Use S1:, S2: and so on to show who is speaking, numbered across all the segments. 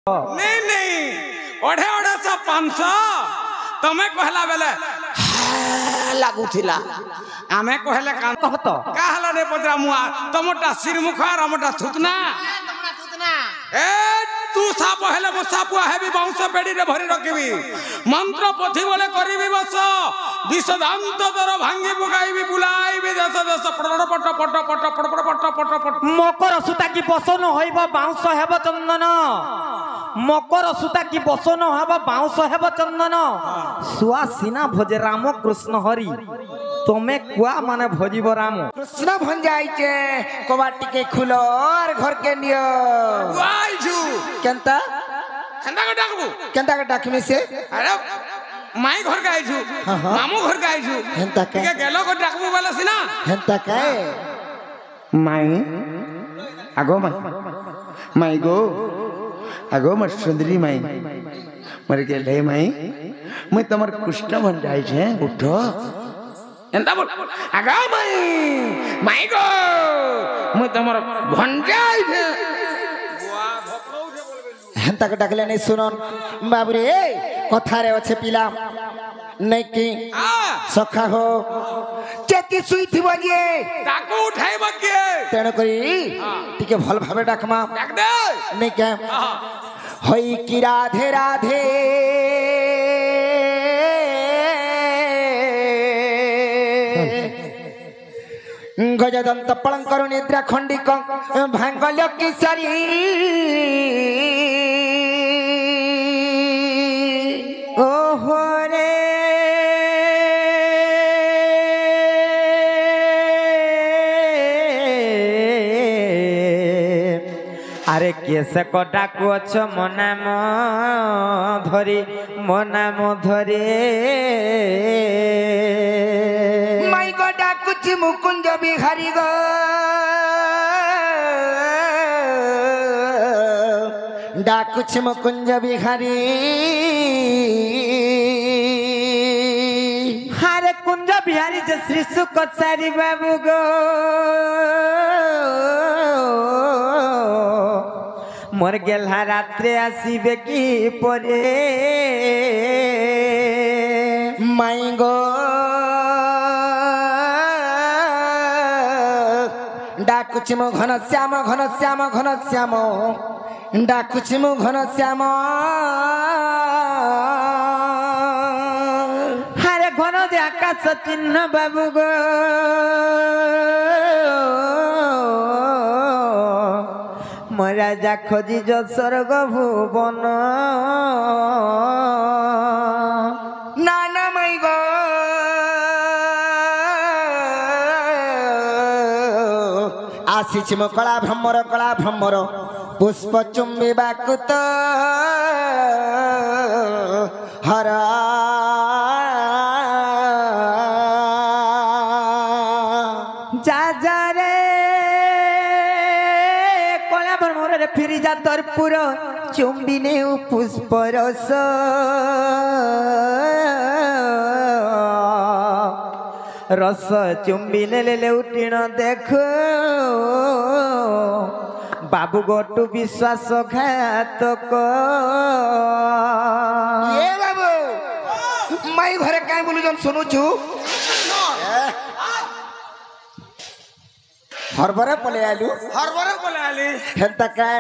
S1: नहीं नहीं ओढ़े ओढ़े सब 500 तमे कहला बेले लागू थिला आमे कहले कान
S2: कहत
S1: कहला रे पदरा मुआ तमटा सिरमुख और हमटा थुतना ए तू सा पहले मुसा पुआ हेबी बाउंस पेडी रे भरी रखिबी मंत्र पोथी बोले करिबी बस विषदांत दर भांगी पकाइबी बुलाइबी देश देश पट पट पट पट पट पट पट पट
S2: मकर सूता की बसन हईब बाउंस हेब चंदन मकर सूता की बसन हेब बाउंस हेब चंदन सुआसीना भजे राम कृष्ण हरि तमे कुआ माने भजिब राम
S3: कृष्ण भंजाइचे कबाटी के खुलो और घर के नियो
S1: आइजू
S3: केंता
S1: केंता को डाकबू
S3: केंता के डाकमी से
S1: अरे माई घर का आइजू मामू घर का आइजू
S3: हेंता के
S1: गेलो को डाकबू वाला सिना
S3: हेंता के माई आगो माई गो आगो मर सुंदरी माई मर गेले माई मैं तमर कृष्ण भंजाइचे उठो
S1: एंता बोल आगा माई गो मैं तमर भंजाई छे
S3: हेंता के डाकले नहीं सुनन बाबू रे कथा रे अच्छे पिला नहीं की सखा हो चेती सुई थी बजे
S1: ताको उठाई बके
S3: तेण करी टिके भल भाबे डाकमा
S1: डाक दे
S3: नहीं क्या होई की राधे राधे गजदंत पलंकर निद्रा खंडिक भांगल्य किशोरी ओहो रे
S2: अरे केसे को डाकु अछ मो नाम धरी
S3: माई को डाकुची मुकुंज बिहारी गो डाकुची मुकुंज बिहारी
S2: हरे कुंज बिहारी जे श्री सुकचारी बाबू गो मोर गेला रात्रे आसीबे की परे
S3: माई गो डाकुची मो घन श्याम डाकुची मो घन श्याम
S2: हरे घन दे आकाश चिन्ह बाबू गो मराजा खोजी जो स्वर्ग भुवन
S3: नाना माई गो आसीछि मो कला भ्रमर पुष्प चुम्बी बाकुत हरा
S2: जा रे कला भ्रमर रे फिरी जा तरपुर चुम्बी ने पुष्प रस रस चुम्बी ने ले उठीण देख बाबू गोटू विश्वास घातक
S3: ये बाबू माई घरे काई बोलू जन सुनुछु हरबरे पले आलू हेंता काय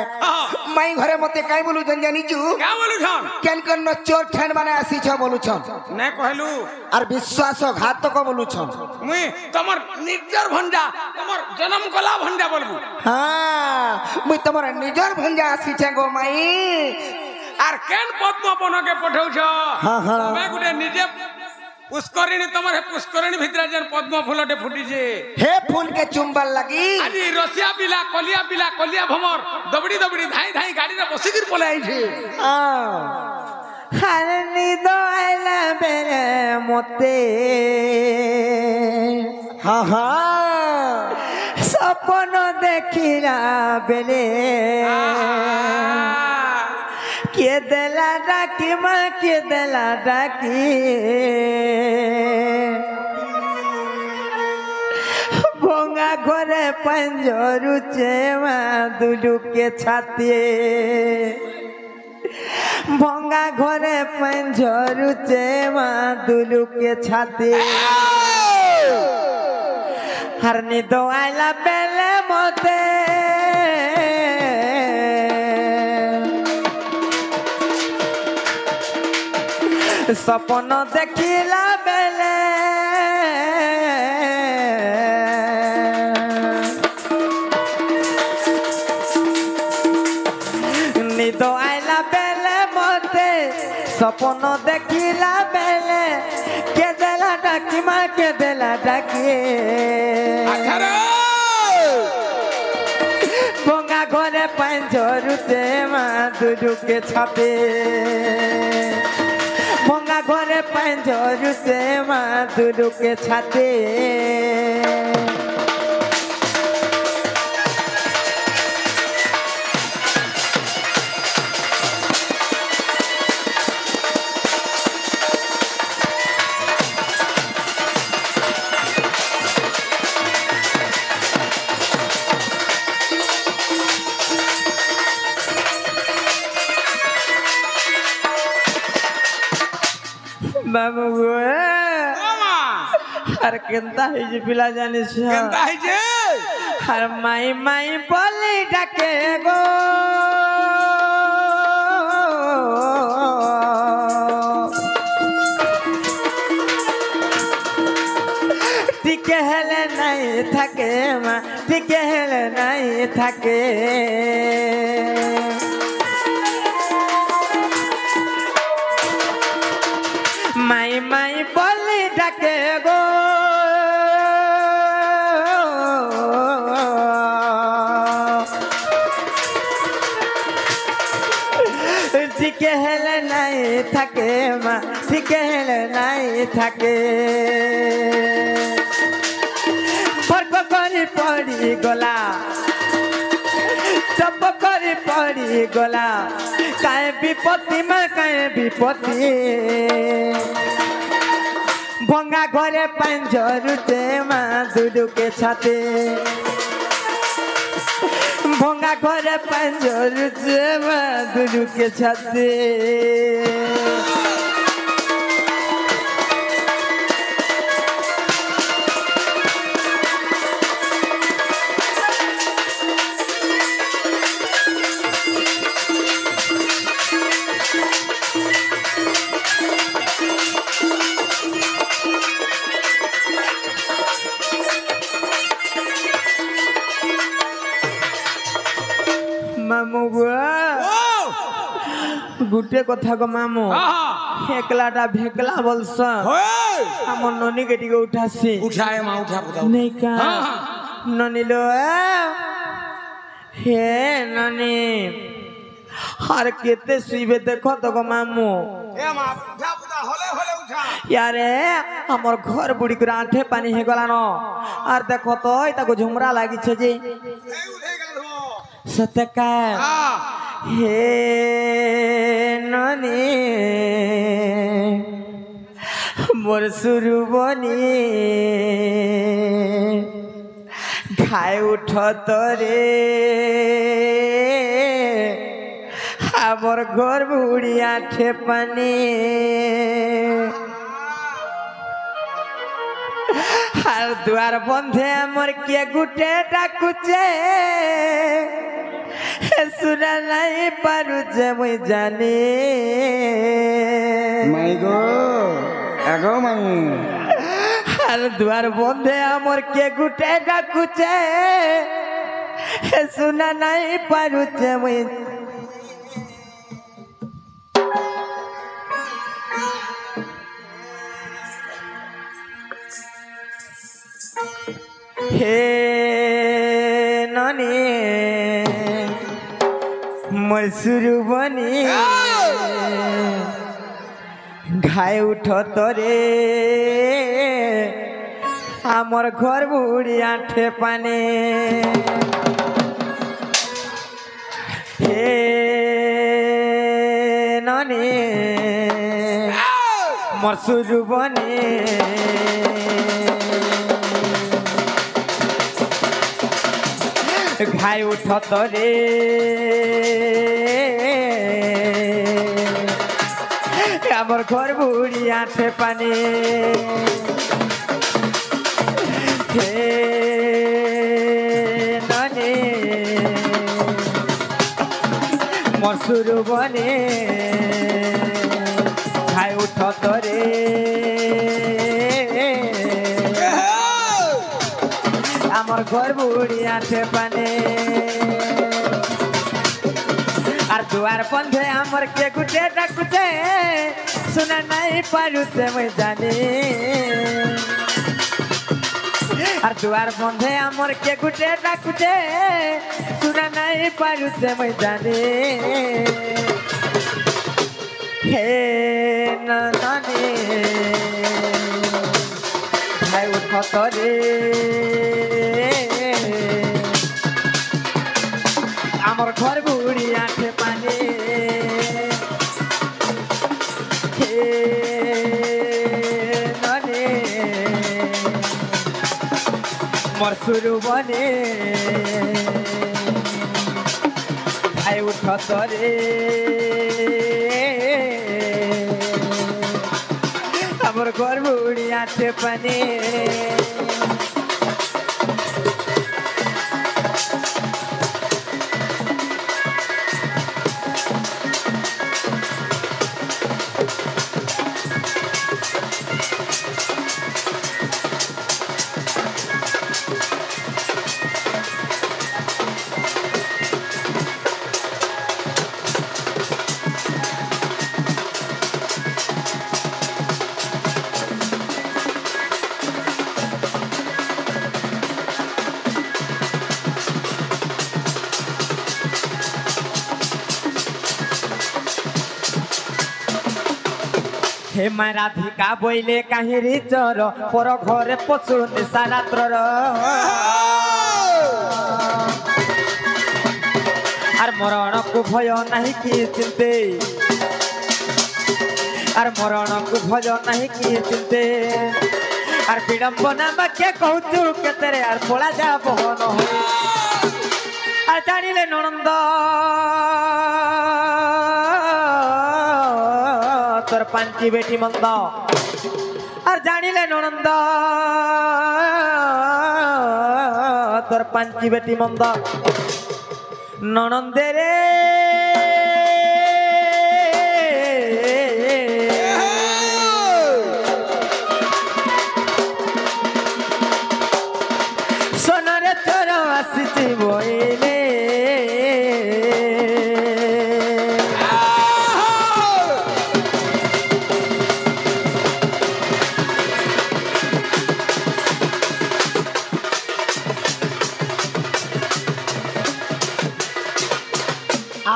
S3: माई घरे मते काई बोलू जन जानी छु
S1: क्या बोलू छन
S3: केन कन चोर ठेन माने आसी छ बोलू छन
S1: ने कहलू
S3: और विश्वास घातक बोलू छन
S1: मुई तमर निर्जर भंडा तमर जन्म कला भंडा बोलबू
S3: हां मुई तमर निजर भंजा आसी छ गो माई
S1: आर केन पद्म बन के पठाउ छ
S3: हां
S1: मैं गुटे निजे पुष्करिणी तमर हे पुष्करिणी भितर जन पद्म फूलटे फुटी छे
S3: हे फूल के चुंबल लगी
S1: आदि रसिया बिला कलिया भमर दबड़ी धाई धाई गाड़ी रे बसी गिर पले आई छे
S2: हर निद आइला बेरे मते सपन देखिला बेले के देला डाकी माँ के देला डाकी भोंगा घरे पंजरू चेवा दुलू के छाती ভঙ্গা ঘরে পাঞ্ঝরুচে মা দুলুকে ছাতে আর নিদ আইলা বেলে মতে স্বপ্ন দেখিলা বেলে নিদ আইলা বেলে মতে স্বপ্ন দেখিলা বেলে কে দেলা ডাকি মা কে দেলা ডাকি ভঙ্গা ঘরে পাঞ্ঝরুতে মা দুলুকে ছাপে ভঙ্গা ঘরে পাঞ্ঝরুতে মা দুলুকে ছাতে বাবু গো আর কেনতা হইছে পিলা জানিস
S1: কেনতা হইছে
S2: আর মাই মাই বলি ডাকে গো টিকে হেলে নাই থাকে মা টিকে হেলে নাই থাকে মাই মাই বলি ডাকে গো টিকে হেলে নাই থাকে মা টিকে হেলে নাই থাকে ফর্ক করে পড়ি গলা চপ করে পড়ি গলা কায় বিপত্তি মা কায় বিপত্তি ভঙ্গা ঘরে পাঞ্ঝরুতে মা দুলুকে ছাতে ভঙ্গা ঘরে পাঞ্ঝরুতে মা দুলুকে ছাতে মামু গো গুটে কথা গো মামু একলাটা ভেকলা বলছ আমার ননিকে টিকে উঠাছি
S1: উঠায় মা উঠা কথা
S2: নেই কা ননিল হে ননি আর কেতে শুইবে দেখো তো গো মামু ইয়ারে আমার ঘর বুড়ি করে আঁঠে পানি হয়ে গলা ন আর দেখো তো তাকে ঝুমরা লাগিছে যে সত্যকা হে ননি মোর সুরু বনি ঘাই উঠ তরে আমার ঘর বুড়ি আঁঠে পানি আর দুয়ার বন্ধে আমার কে গুটে ডাকুছে শুনা নাই পারুছে মুই জানি
S3: মাই গো আগো মাই
S2: আর দুয়ার বন্ধে আমার কে গুটে ডাকুছে শুনা নাই পারুছে মুই হে ননি মোর সুরু বনি ঘাই উঠ তরে আমার ঘর বুড়ি আঁঠে পানে হে ননি মোর সুরু বনি ঘাই উঠ তরে আমার ঘর বুড়ি আঠে পানি হে ননে মসুর বনে খাই উঠ তরে আমার ঘর বুড়ি আঠে পানে আর দুয়ার বন্ধে আমার কে গুটে ডাকুতে শোনা নাই পারুতে মই জানি আর দুয়ার বন্ধে আমার কে গুটে ডাকুতে শোনা নাই পারুতে মই জানি হে নানি ভাই উঠ তরে আমার ঘর বুড়ি আঠে পানি হে ননে মোর শুরু বনে ভাই উঠ তরে আমার ঘর বুড়ি আঠে পানি হে মায় রাধিকা বইলে কাহিরি চর পর ঘরে পশু নিশারাত্রর আর মরণকু ভয় নাহি কি চিন্তে আর মরণকু ভয় নাহি কি চিন্তে আর বিড়ম্বনা বাক্যে কହୁଛୁ কেতেরে আর পড়া যা বহন আর জানিলে ননন্দ তোর পাঞ্চি বেটি মন্দ আর জানিলে ননন্দ তোর পাঞ্চি বেটি মন্দ ননন্দে রে সোনারে তোর আসিছি বইলে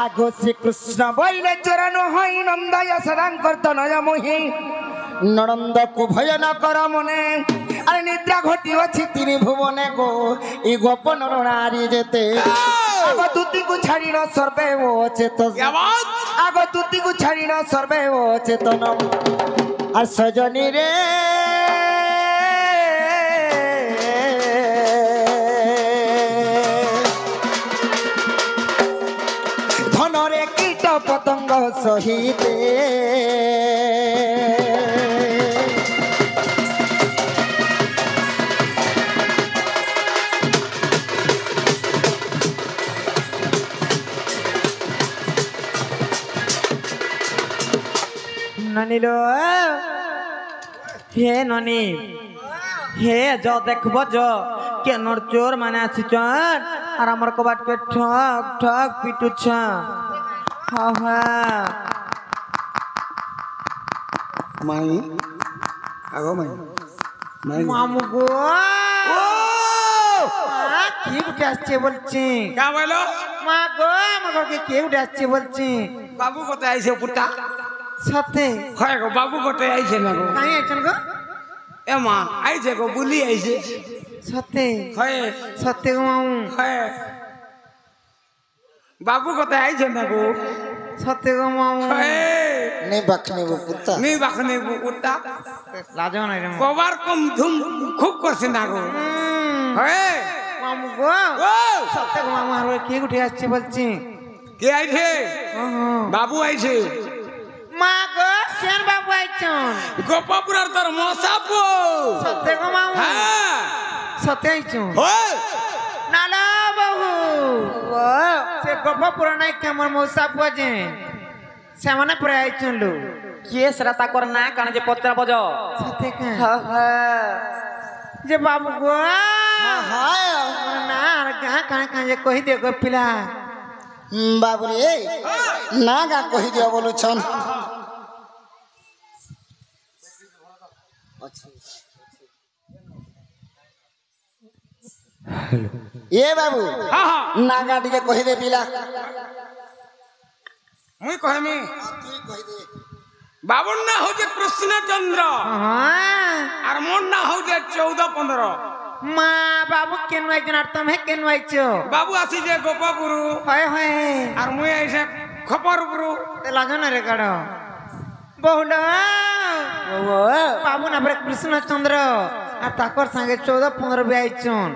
S3: আগো শ্রীকৃষ্ণ বইলে চরণ হই নন্দায় সদাঙ্কর তনয় মোহি ননন্দকু ভয় ন কর মনে আরে নিদ্রা ঘটি অছি তিনি ভুবনে গো এই গোপন নারী যেতে আগো তুতিকু ছাড়ি ন সর্বে ও চেতন আগো তুতিকু ছাড়ি ন সর্বে ও চেতন আর সজনী রে ধনরে কীট পতঙ্গ সহিতে
S2: নানিল হে ননি হে য দেখব য কেনর চোর মানে আসিছন আর আমার কবাটকে ঠক ঠক পিটুছ
S3: মাই আগো মাই মাই
S2: মামু গো কি উঠে আসছে বলছি
S1: क्या बोलो
S2: মা গো আমার ঘরকে কে উঠে আসছে বলছি
S1: बाबू कोते आइছে पुट्टा
S2: সত্যি
S1: হয় গো বাবু কোতে আইছে না গো
S2: কাই আছেন গো
S1: এ মা আইছে গো বুলি আইছে
S2: সত্যি
S1: হয়
S2: সত্যি গো মামু
S1: হয় বাবু কোতে আইছে না গো
S2: সত্যি গো মামু
S1: হয়
S3: নে বাখনে পুত্তা
S1: নি বাখনে পুট্টা
S2: লাজো নাই রে
S1: কবার কম ধুম খুব করছে না গো হয়
S2: মামু গো
S1: ও
S2: সত্যি গো মামু আর কে উঠে আসছে বলছি
S1: কে আইছে
S2: ওহো
S1: বাবু আইছে
S2: মা গো কেন বাবু আইছন
S1: গোপাপুরার তোর মশা পো
S2: সত্যি গো মামু
S1: হ্যাঁ
S2: সত্যি আইছন
S1: ওই
S2: না না বাবু সে গোপাপুর নাই কেমন মৌসা পুজে সেমানে পরে আইছন লো
S4: କିଏ ସେଟା ତାଙ୍କର ନାଁ କାଣା ଯେ ପଚରା ବଜ
S2: সত্যি কে যে বাবু গো না আর গাঁ কাঁ কাঁ যে কহি দে গো পিলা
S3: বাবুরে না গা কহি দিও বলুছন এ বাবু
S1: হ্যাঁ হ্যাঁ
S3: না গা টিকে কহি দে পিলা
S1: মুই কহমি বাবুর না হচ্ছে কৃষ্ণচন্দ্র
S2: হ্যাঁ
S1: আর মোর না হচ্ছে 14-15
S2: মা বাবু কেন আইছন আর তুমি কেন আইছো
S1: বাবু আসি যে গোপাপুরু
S2: হয় হয়
S1: আর মুই আইছে খপরপুরু
S2: লাগে না রে কাড় বহুল বাবু না পরে কৃষ্ণচন্দ্র আর তাকর সঙ্গে 14-15 বি আইছন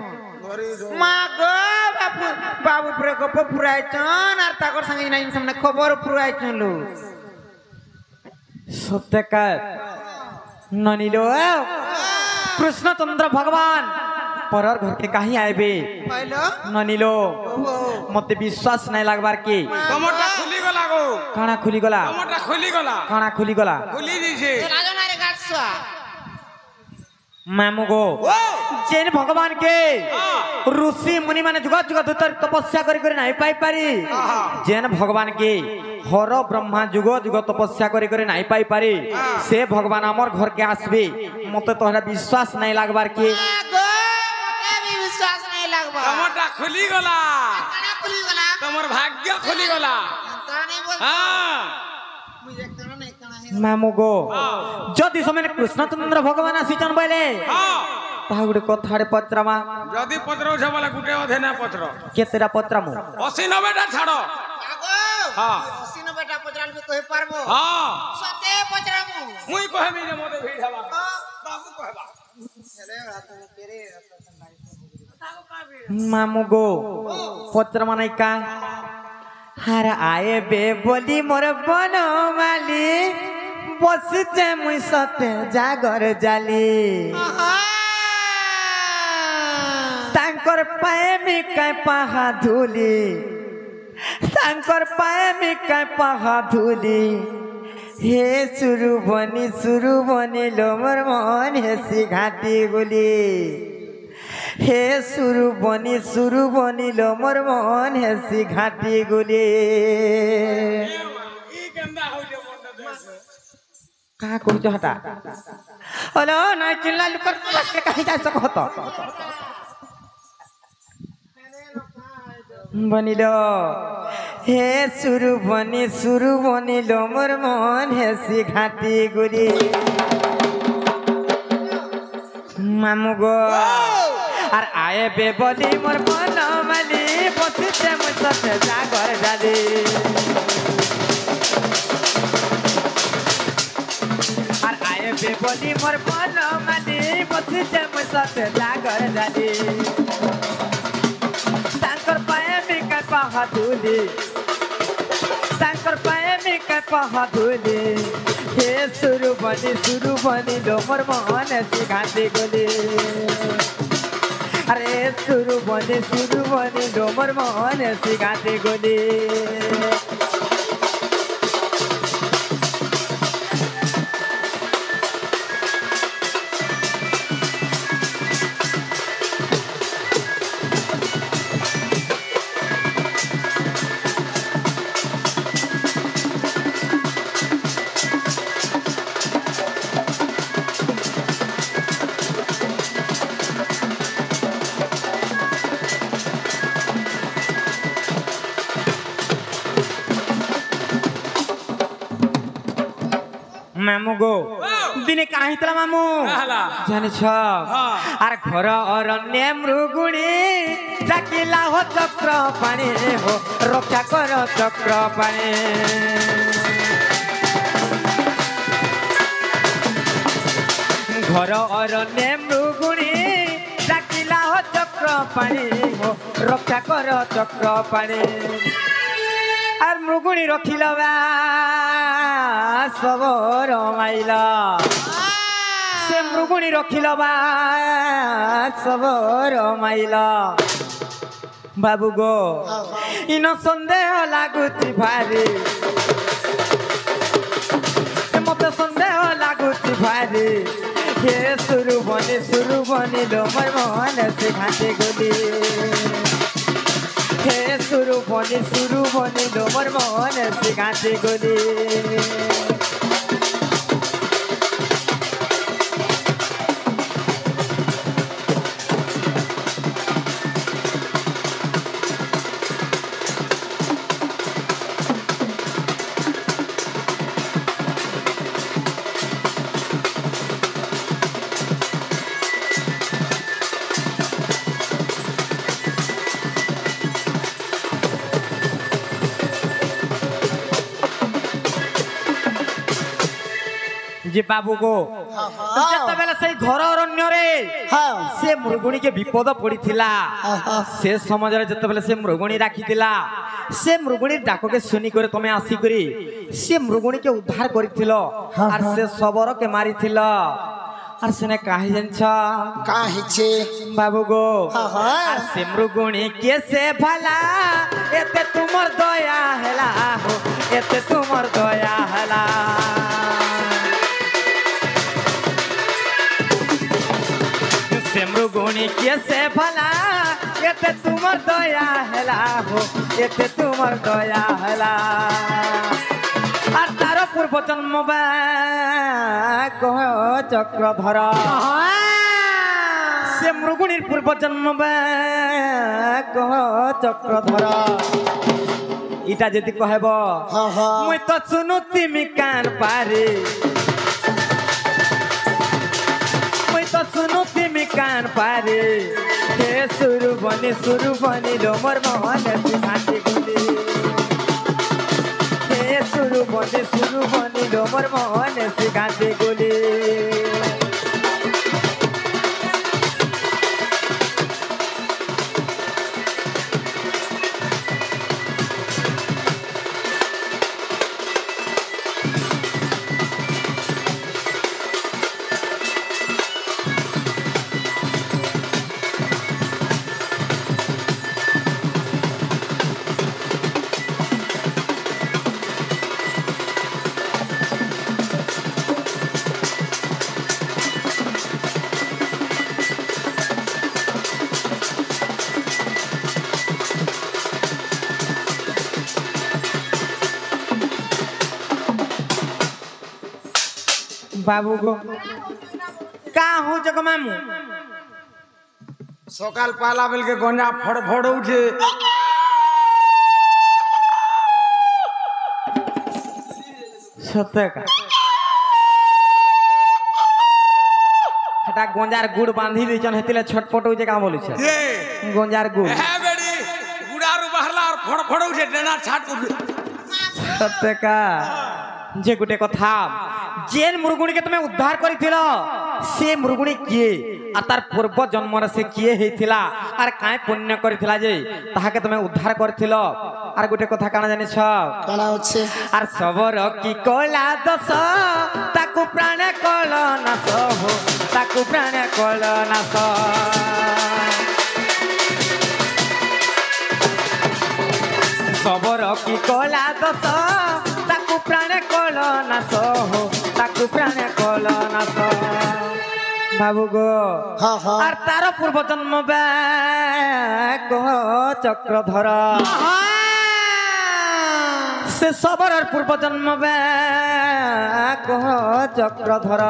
S2: মা গো বাবু বাবু পরে গপ পুরাইছন আর তাকর সঙ্গে নাই সামনে খবর পুরাইছন লো
S4: ସତ୍ୟକାର ନନିଲ କୃଷ୍ଣଚନ୍ଦ୍ର ଭଗବାନ ପରର ଘରକେ କାହିଁ ଆଇବେ
S2: হইলো
S4: ନନିଲ ମତେ ବିଶ୍ୱାସ ନାଇଁ ଲାଗବାର କି
S1: তোমারটা খুলি গলা গো
S4: କାଣା ଖୁଲିଗଲା
S1: তোমারটা খুলি গলা
S4: କାଣା ଖୁଲିଗଲା
S1: খুলি দিছে
S2: লাগে না রে গাছুয়া
S4: ମାମୁ ଗୋ
S1: ও
S4: ଯେନ୍ ଭଗବାନ କେ ଋଷି ମୁନି ମାନେ ଯୁଗ ଯୁଗ ଧରି ତପସ୍ୟା କରି କରି ନାଇଁ ପାଇ ପାରି ଯେନ୍ ଭଗବାନ କେ ହର ବ୍ରହ୍ମା ଯୁଗ ଯୁଗ ତପସ୍ୟା କରି କରି ନାଇଁ ପାଇ ପାରି ସେ ଭଗବାନ ଆମର ଘର କେ আসবে মতে তোহরা বিশ্বাস নাই লাগবার কি
S2: গো মতে भी विश्वास नहीं लगबा
S1: তোমারটা খুলি গলা
S2: কানা খুলি গলা
S1: তোমার ভাগ্য খুলি গলা
S2: তা नहीं बोल
S1: হ্যাঁ
S2: मुझे काना नहीं काना है
S4: ମାମୁ ଗୋ ଯଦି ସେମାନେ କୃଷ୍ଣଚନ୍ଦ୍ର ଭଗବାନ ଆସିଛନ୍ ବୋଇଲେ
S1: হ্যাঁ
S4: ତାହା ଗୋଟେ କଥାରେ ପଚରାମା
S1: যদি পত্রউছ বলে গুটে অধে না পত্র
S4: କେତେଟା ପଚରାମୁ
S1: 80-90টা ছাড়
S2: আগো
S1: হ্যাঁ
S2: 80-90টা পচরাল भी কই পারবো
S1: হ্যাঁ
S2: সতে পচরামু
S1: মুই কহমি যে মতে ভিড় হবা বাবু কহবা
S4: ମାମୁ ଗୋ ପଚରାମା ନାଇଁ କା ହାର ଆଏବେ ବୋଲି ମୋର ବନମାଲି ବସିଛେ ମୁଇଁ ସତେ ଜାଗର ଜାଲି ତାଙ୍କର ପାଏ ମି କାଇଁ ପାହା ଧୁଲି ତାଙ୍କର ପାଏ ମି କାଇଁ ପାହା ଧୁଲି হে সুরু বনি লোমর মন হেসি ঘাটি গুলি হে সুরু বনি লোমর মন হেসি ঘাটি গুলি
S1: ই কেন্দা হইছে মনটা দেখছে
S4: কা কইছ হটা হলো না চিল্লা লুকর কে কাহি যাই সকত বনিল হে সুরু বনি লোমর মন হেসি ঘাটি গুলি মামু গো আর আয়েবে বলি মোর বনমালি বসিছে মুই সতে জাগর জালি আর আয়েবে বলি মোর বনমালি বসিছে মুই সতে জাগর জালি তাঙ্কর পায়ে মে কাই পাহা ধুলি তাঙ্কর পায়ে মে কাই পাহা ধুলি হে সুরু বনি লোমর মন সি ঘাটি গলি আরে সুরু বনি লোমর মন সি ঘাটি গলি মামু গো দিনে কাহিতলা মামু
S1: কাহলা?
S4: জানিছ আর ঘর অরণ্যে মৃগুণী ডাকিলা হো চক্র পাণি হো রক্ষা কর চক্র পাণি ঘর অরণ্যে মৃগুণী ডাকিলা হো চক্র পাণি হো রক্ষা কর চক্র পাণি আর মৃগুণী রখিল
S2: সবর মাইলা সে মৃগুণী রখিল বা সবর মাইলা বাবু গো ইন সন্দেহ লাগুছি ভারি মতে সন্দেহ লাগুছি ভারি হে সুরু বনি লো মোর মন সে ঘাটে গলি হে সুরু বনি লো মোর মন সে ঘাটে গলি যে বাবু গো যেତେବେଳେ ସେଇ ଘର ଅରଣ୍ୟରେ ସେ ମୃଗୁଣୀକେ ବିପଦ ପଡିଥିଲା ସେ ସମାଜରେ ଯେତେବେଳେ ସେ ମୃଗୁଣୀ ଡାକିଥିଲା ସେ ମୃଗୁଣୀ ଡାକକେ ଶୁଣିକରି ତମେ ଆସିକରି ସେ ମୃଗୁଣୀକେ ଉଦ୍ଧାର କରିଥିଲ আর ସେ ଶବରକେ ମାରିଥିଲ আর সেনে কাহি জানছ
S3: কাহিছে
S2: বাবু গো আর সে মৃগুণী কে সে ভালা এতে তোমার দয়া হেলা হো এতে তোমার দয়া হেলা से मृगुणी कैसे भला एते तुमर दया हेला हो एते तुमर दया हेला আর তার পূর্ব জন্ম কহ চক্রধর সে মৃগুণীর পূর্ব জন্ম কহ চক্রধর ইটা যদি কহব মুই তো শুনুতি মি কান পারে तो सुनो तिमी कान पारे हे सुरु बनी लो मोर मोहन सिखाते गुली हे सुरु बनी लो मोर मोहन सिखाते गुली बाबू को का हो जग मामू
S1: সকাল পালা বেলকে গঞ্জা ফড় ফড় উঠে
S2: সত্য কা এটা গঞ্জার গুড় বাঁধি দিছন হেতিলে ছটপট হইছে কা বলিছে গঞ্জার গুড়
S1: হ্যাঁ বেড়ি গুড়ারু বাহারলা আর ফড় ফড় উঠে ডেনা ছাট উঠে
S2: সত্য কা যে গোটে কথা जेन मृगुणी के तुम्हें उद्धार करिथिल से मृगुणी किए आ तार पूर्व जन्म रे से किए हेथिला आर काय पुण्य करिथिला जे ताहा के तुम्हें उद्धार करिथिल आर गोटे कथा काना जानि छ
S3: काना होछे
S2: आर सबर की कोला दस ताकू प्राण कल नास हो ताकू प्राण कल नास सबर की कोला दस ताकू प्राण कल नास हो ताकू प्राण कल नास बाबू गो আর তার পূর্ব জন্ম কহ চক্রধর সে সবর পূর্ব জন্ম কহ চক্রধর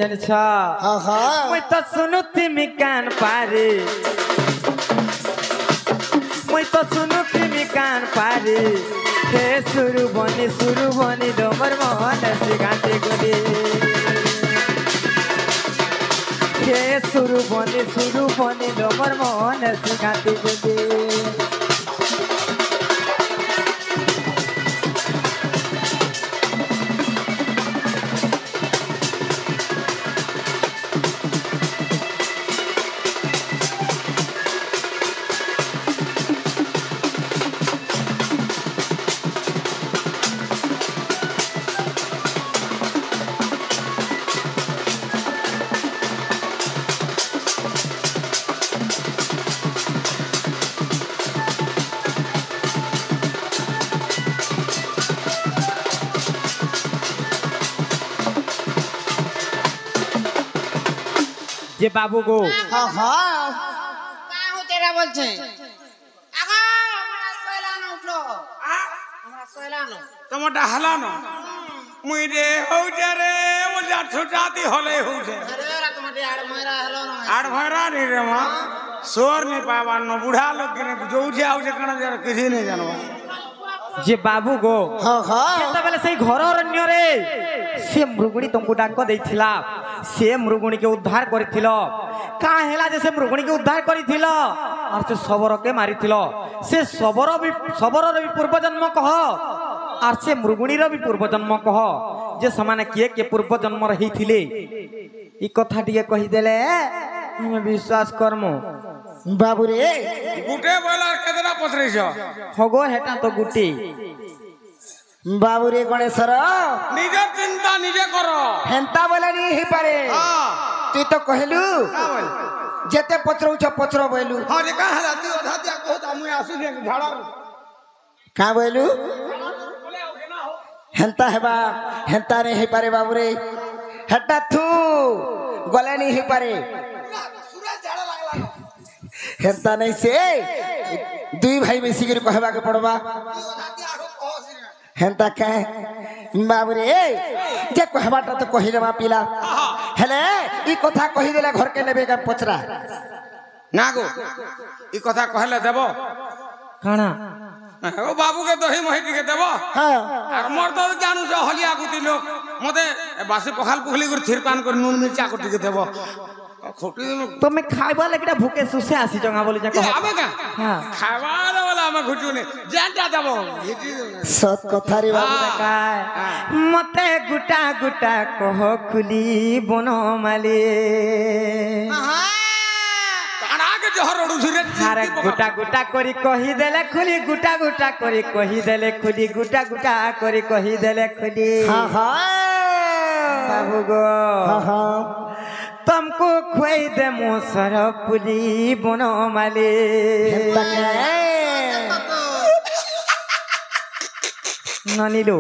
S2: জানিছ মুই তো শুনুতি মি কান পারে মুই তো শুনুতি মি কান পারে হে সুরু বনি ডোমর মোহন সিগাতে গলি হে সুরু বনি ডোমর মোহন সিগাতে গলি
S4: যে বাবু গো
S3: হ্যাঁ হ্যাঁ
S5: কাঁ হতেরা বলছে আগো আমরা সয়লানো উঠলো আমরা সয়লানো
S1: তোমারটা হেলানো মুই রে হউছে রে ওজা ছুটাতি হলে হউছে
S5: আরে ওরা তোমার আড় ময়রা হলো না
S1: আড় ভরা নি রে মা সোর নি পাবার ন বুढ़ा लोग के जोउছে আউছে কানা যারা কিছু নেই জানবা
S4: যে বাবু গো
S3: হ্যাঁ হ্যাঁ
S4: କେତେବେଳେ ସେଇ ଘର ଅରଣ୍ୟରେ ସେ ମୃଗୁଣୀ ତମକୁ ଡାକ ଦେଇଥିଲା ସେ ମୃଗୁଣୀକେ ଉଦ୍ଧାର କରିଥିଲ କାଁ ହେଲା ଯେ ସେ ମୃଗୁଣୀକେ ଉଦ୍ଧାର କରିଥିଲ আর ସେ ଶବରକେ ମାରିଥିଲ ସେ ଶବରର ବି ପୂର୍ବ ଜନ୍ମ କହ আর ସେ ମୃଗୁଣୀର ବି ପୂର୍ବ ଜନ୍ମ କହ ଯେ ସେମାନେ କିଏ କିଏ ପୂର୍ବ ଜନ୍ମର ହେଇଥିଲେ ଇ କଥା ଟିକେ କହିଦେଲେ ଆମେ ବିଶ୍ୱାସ କରମୁ
S3: বাবু রে
S1: গুটে বলার কেদরা পছরেছ
S4: হগো হেটা তো গুটি
S3: বাবু রে গণেশ্বর
S1: নিজের চিন্তা নিজে করো
S3: হেন্তা বলে নি হি পারে
S1: হ্যাঁ
S3: তুই তো কহিলু
S1: বল
S3: যেতে পচরউছ পচর বইলু
S1: হ্যাঁ রে কা হেলা তুই অধা দিয়া কহতা মুই আসি রে ঝাড়া
S3: কা বইলু হেন্তা হেবা হেন্তা রে হি পারে বাবু রে হেটা থু গলে নি হি পারে হেন্তা নাই সে দুই ভাই মিশি করে কহবা কে পড়বা হেন্তা কে বাবু রে যে কহবাটা তো কহিদেবা পিলা হেলে ই কথা কহিদেলে ঘরকে নেবে কে পচরা
S1: না গো ই কথা কহলে দেব
S4: কাଣା
S1: ও বাবুকে দহি মহি টিকে দেব
S3: হ্যাঁ
S1: আর মোর তো জানুছ হলিয়া গুতি লোক মতে বাসি পখাল পুখলি করে থিরপান করে নুন মির্চা করে টিকে দেব খটি
S4: তুমি খাইবা লাগিটা ভুকে সুসে আসি জঙা বলি যা কহ
S1: আমি কা
S4: হ্যাঁ
S1: খাবার বলে আমি ঘুটুনি জানটা যাব
S3: সৎ কথা রে বাবু
S4: কায় মতে গুটা গুটা কহ খুলি বনমালি
S1: তাড়াকে জহর উড়ুছি রে
S4: আরে গুটা গুটা করি কহি দেলে খুলি গুটা গুটা করি কহি দেলে খুলি গুটা গুটা করি কহি দেলে খুলি
S3: হ্যাঁ হ্যাঁ
S4: বাবু গো
S3: হ্যাঁ হ্যাঁ
S4: तुमको खुआई दे मोसर पुली बनमाली
S3: হেন্তা কে
S4: ননিলো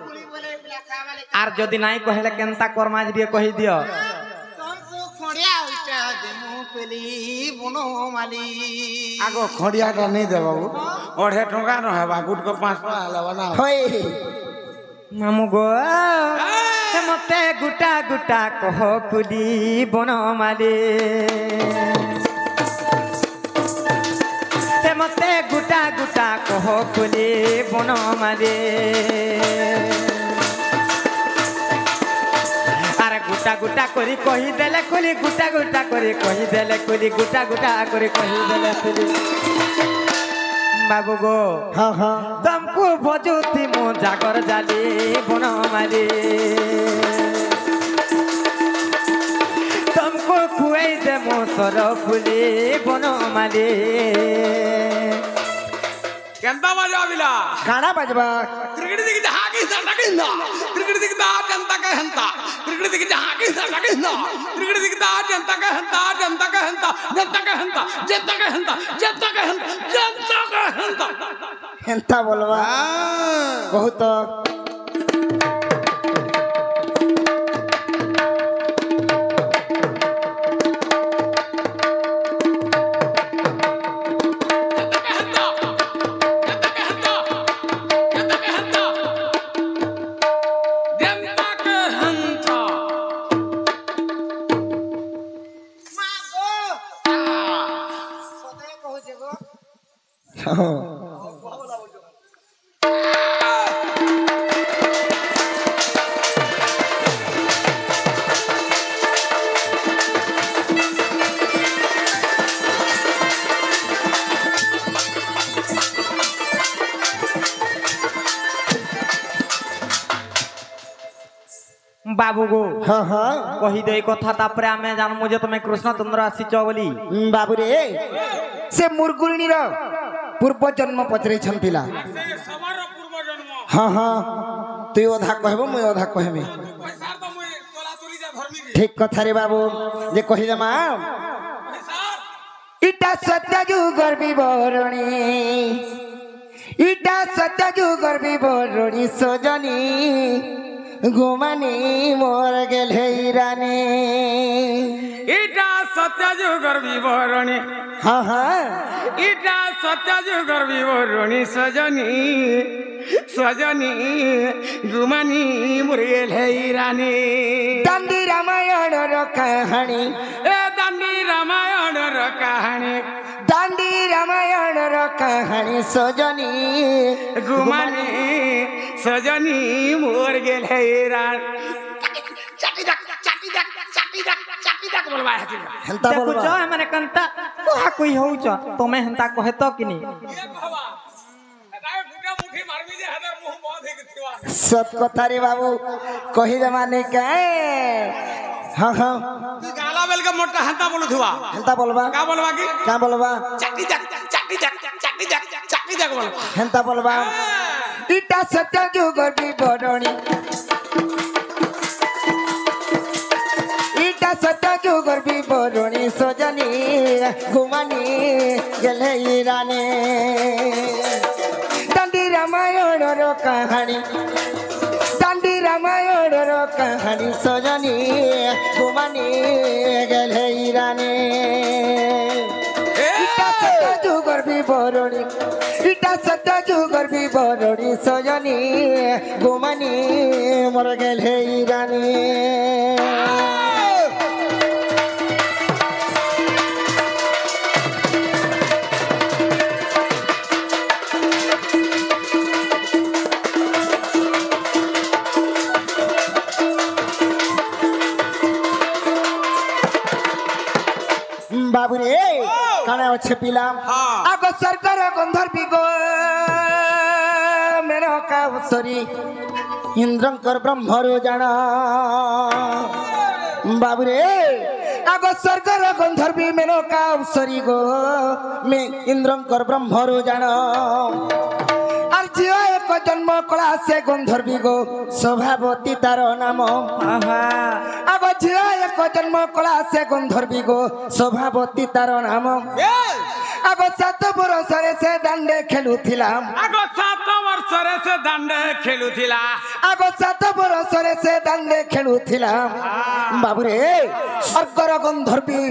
S5: পুলি বলে বিলা খাবালে
S4: আর যদি নাই কহেলে কেনতা কর্মা দিয়ে কহি দিও
S5: তোমকো খড়িয়া উঠা দেমু পেলি বনো মালি
S1: আগো খড়িয়াটা নেই দে বাবু অঢ়ে টঙ্কা ন হেবা গুটকো 5 টাকা হেলাবা না
S3: হই
S4: মামু গো মতে গুটা গুটা কহ খুলি বনমালি মতে গুটা গুটা কহ খুলি বনমালি আরে গুটা গুটা করি কহি দেলে খুলি গুটা গুটা করি কহি দেলে খুলি গুটা গুটা করি কহি দেলে খুলি বাবু গো
S3: হ্যাঁ হ্যাঁ
S4: तुमको भजुती मो जागर जाली बनमाली तुमको खुआई दे मो सर फुली बनमाली
S1: কেনতা বাজা বিলা
S3: গানা বাজবা
S1: ক্রিকেট দিকে হাকি সাটাকে না ক্রিকেট দিকে জনতা কে হন্তা ক্রিকেট দিকে হাকি সাটাকে না ক্রিকেট দিকে জনতা কে হন্তা জনতা কে হন্তা জনতা কে হন্তা জনতা কে হন্তা জনতা কে হন্তা জনতা কে হন্তা
S3: হেন্তা বলবা বহুত
S5: মা গো সদে কহছে গো
S4: बाबू गो
S3: হ্যাঁ হ্যাঁ
S4: कही दे कथा तापरे आमे जानमु जे तुमे कृष्णचंद्र आसीच बोली
S3: বাবু রে সে মুরগুলিনীর পূর্ব জন্ম পচরাইছন পিলা
S1: সবার পূর্ব জন্ম
S3: হ্যাঁ হ্যাঁ তুই অধা কহব মুই অধা কহমি
S1: পয়সা তো মুই তোলা তুলি যা ধর্মী রে
S3: ঠিক কথা রে বাবু যে কহিদেমা
S1: পয়সা
S3: ইটা সত্যযুগর বিবরণী ইটা সত্যযুগর বিবরণী সজনী ঘুমানি মোর গেলে রানী
S1: ইটা সত্যযুগর বিবরণী
S3: হ্যাঁ হ্যাঁ
S1: ইটা সত্যযুগর বিবরণী সজনী সজনী গুমানি মুরগেল রানী
S3: দান্ডি রামায়ণর কাহানি
S1: এ দান্ডি রামায়ণর কাহানি
S3: দান্ডি রামায়ণর কাহানি সজনী
S1: গুমানি সজনী মুরগেল রানী বলবা
S3: হেন্তা
S2: দেখুছ
S3: বলবা
S2: এমানে কেনতা কুহা কুই হউছ তুমি হেন্তা কহে তো কিনি
S3: সত কথা রে বাবু কহিলে মানে কে হ্যাঁ হ্যাঁ
S1: গালা বেলকে মোটা হাতা বলুথুয়া
S3: হেন্তা বলবা
S1: কা বলবা কি
S3: কা বলবা
S1: চাকরি দেখ চাকরি দেখ চাকরি দেখ চাকরি দেখ বলবা
S3: হেন্তা বলবা ইটা সত্য যুগর বিবরণী ইটা সত্য যুগর বিবরণী সজনী ঘুমানি গেলে রানী দান্ডি রামায়ণর কাহানি দান্ডি রামায়ণর কাহানি সজনী ঘুমানি গেলে রানী ইটা সত্য যুগর বিবরণী ইটা সত্য যুগর বিবরণী সজনী ঘুমানি মোর গেলে রানী বাবুরে কানে আছে পিলাম আগ সরকার গন্ধর্বী গো মের কাবসরি ইন্দ্রঙ্কর ব্রহ্মরু জান বাবুরে আগ সরকার গন্ধর্বী মের কাবসরি গো মে ইন্দ্রঙ্কর ব্রহ্মরু জান আর ঝিও এক জন্ম কলা সে গন্ধর্বী গো স্বভাবতী তার নাম আগ ঝিও এক জন্ম কলা সে গন্ধর্বী গো স্বভাবতী তার নাম আগ 7 বরষরে সে দাণ্ডে খেলুছিলাম
S1: আগ 7 বর্ষরে সে দাণ্ডে খেলুছিলা
S3: আগ 7 বরষরে সে দাণ্ডে খেলুছিলাম বাবুরে স্বর্গর গন্ধর্বী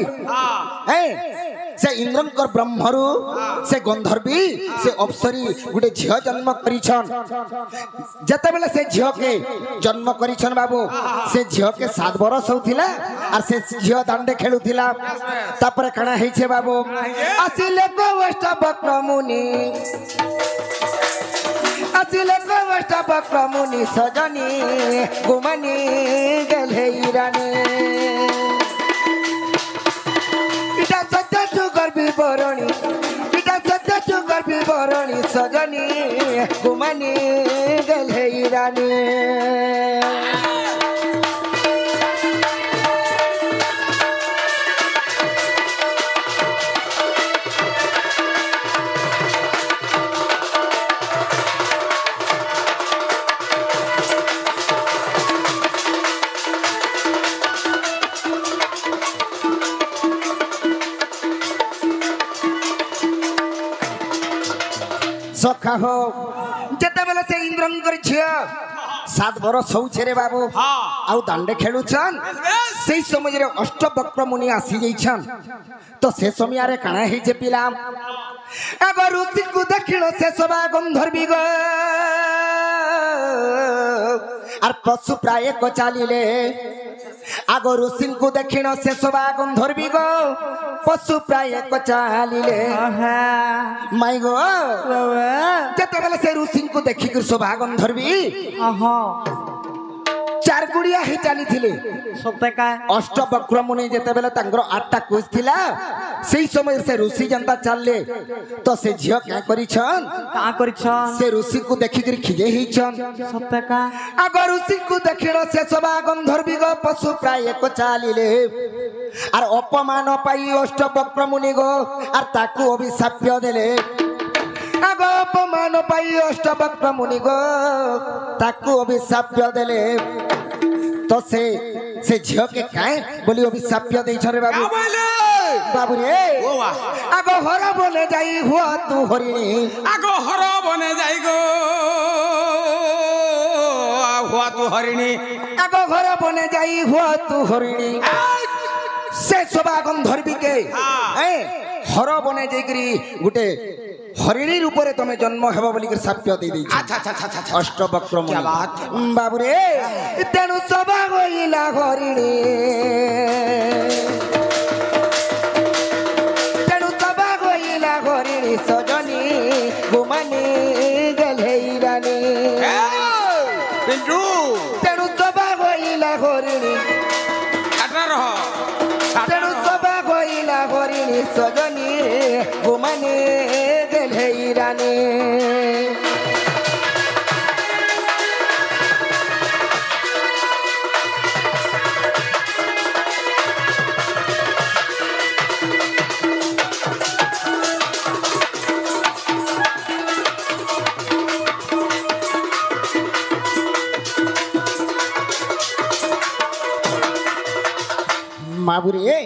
S3: হ্যাঁ से इंद्रंकर ब्रह्मरु से गंधर्वी से अप्सरी गुटे झियो जन्म करिछन जते बेले से झियो के जन्म करिछन बाबू से झियो के 7 बरस होथिला और से झियो दांडे खेलुथिला तापर कणा हेछे बाबू आसिले को वष्ट बक्रमुनि आसिले को वष्ट बक्रमुनि सजनी गुमनी गेले रानी इटा सत्य जुगर विवरणी इटा सत्य जुगर विवरणी सजनी गुमानी गले रानी सखा हो जते बेले से इंद्रंकर झियो 7 बरस होउछे रे बाबू आउ दांडे खेलुछन सेई समय रे अष्टवक्र मुनि आसी जाइछन तो से समय रे काना हे जे पिलाम एगो ऋषि को देखिलो से सभा गंधर्वी गो आर पशु प्राय को चालिले आगो ऋषि को देखिनो से सभा गंधर्वी गो पशु प्राय को चालिले माई गो जते बेले से ऋषि को देखि कर सभा गंधर्वी चार गुड़िया ही चली थिले
S2: सत्य का
S3: अष्टवक्र मुनि जते बेले तांगर 8टा कोष थिला सेई समय से ऋषि जनता चलले तो से झियो क्या करिछन
S2: का करिछन
S3: से ऋषि को देखि कर खिजे हिछन
S2: सत्य का
S3: आगो ऋषि को देखिनो से सभा गंधर्वी गो पशु प्राय को चालिले आर अपमान पाई अष्टवक्र मुनि गो आर ताकू अभिशाप देले आगो अपमान पाई अष्टवक्र मुनि गो ताकू अभिशाप देले तो से झियो के काहे बोली अभिशाप देइ छरे बाबू बाबू रे आगो हर बने जाई हुआ तू हरिणी
S1: आगो हर बने जाई गो हुआ तू हरिणी
S3: आगो घर बने जाई हुआ तू हरिणी से शोभा गंधर्वी के हर बने जाइकरी गुटे हरिणी रूप रे तमे जन्म हेबो बोली के साप्य दे दै
S1: अच्छा अच्छा अच्छा अच्छा
S3: अष्टवक्र
S1: क्या
S3: मुनि
S1: बात
S3: बाबू रे तेनु शोभा गइला हरिणी तेनु शोभा गइला हरिणी सजनी गुमानी गलैरानी
S1: पिंटू
S3: तेनु शोभा गइला हरिणी
S1: काटा रह
S3: तेनु शोभा गइला हरिणी सजनी गुमानी गलैरानी माबुरे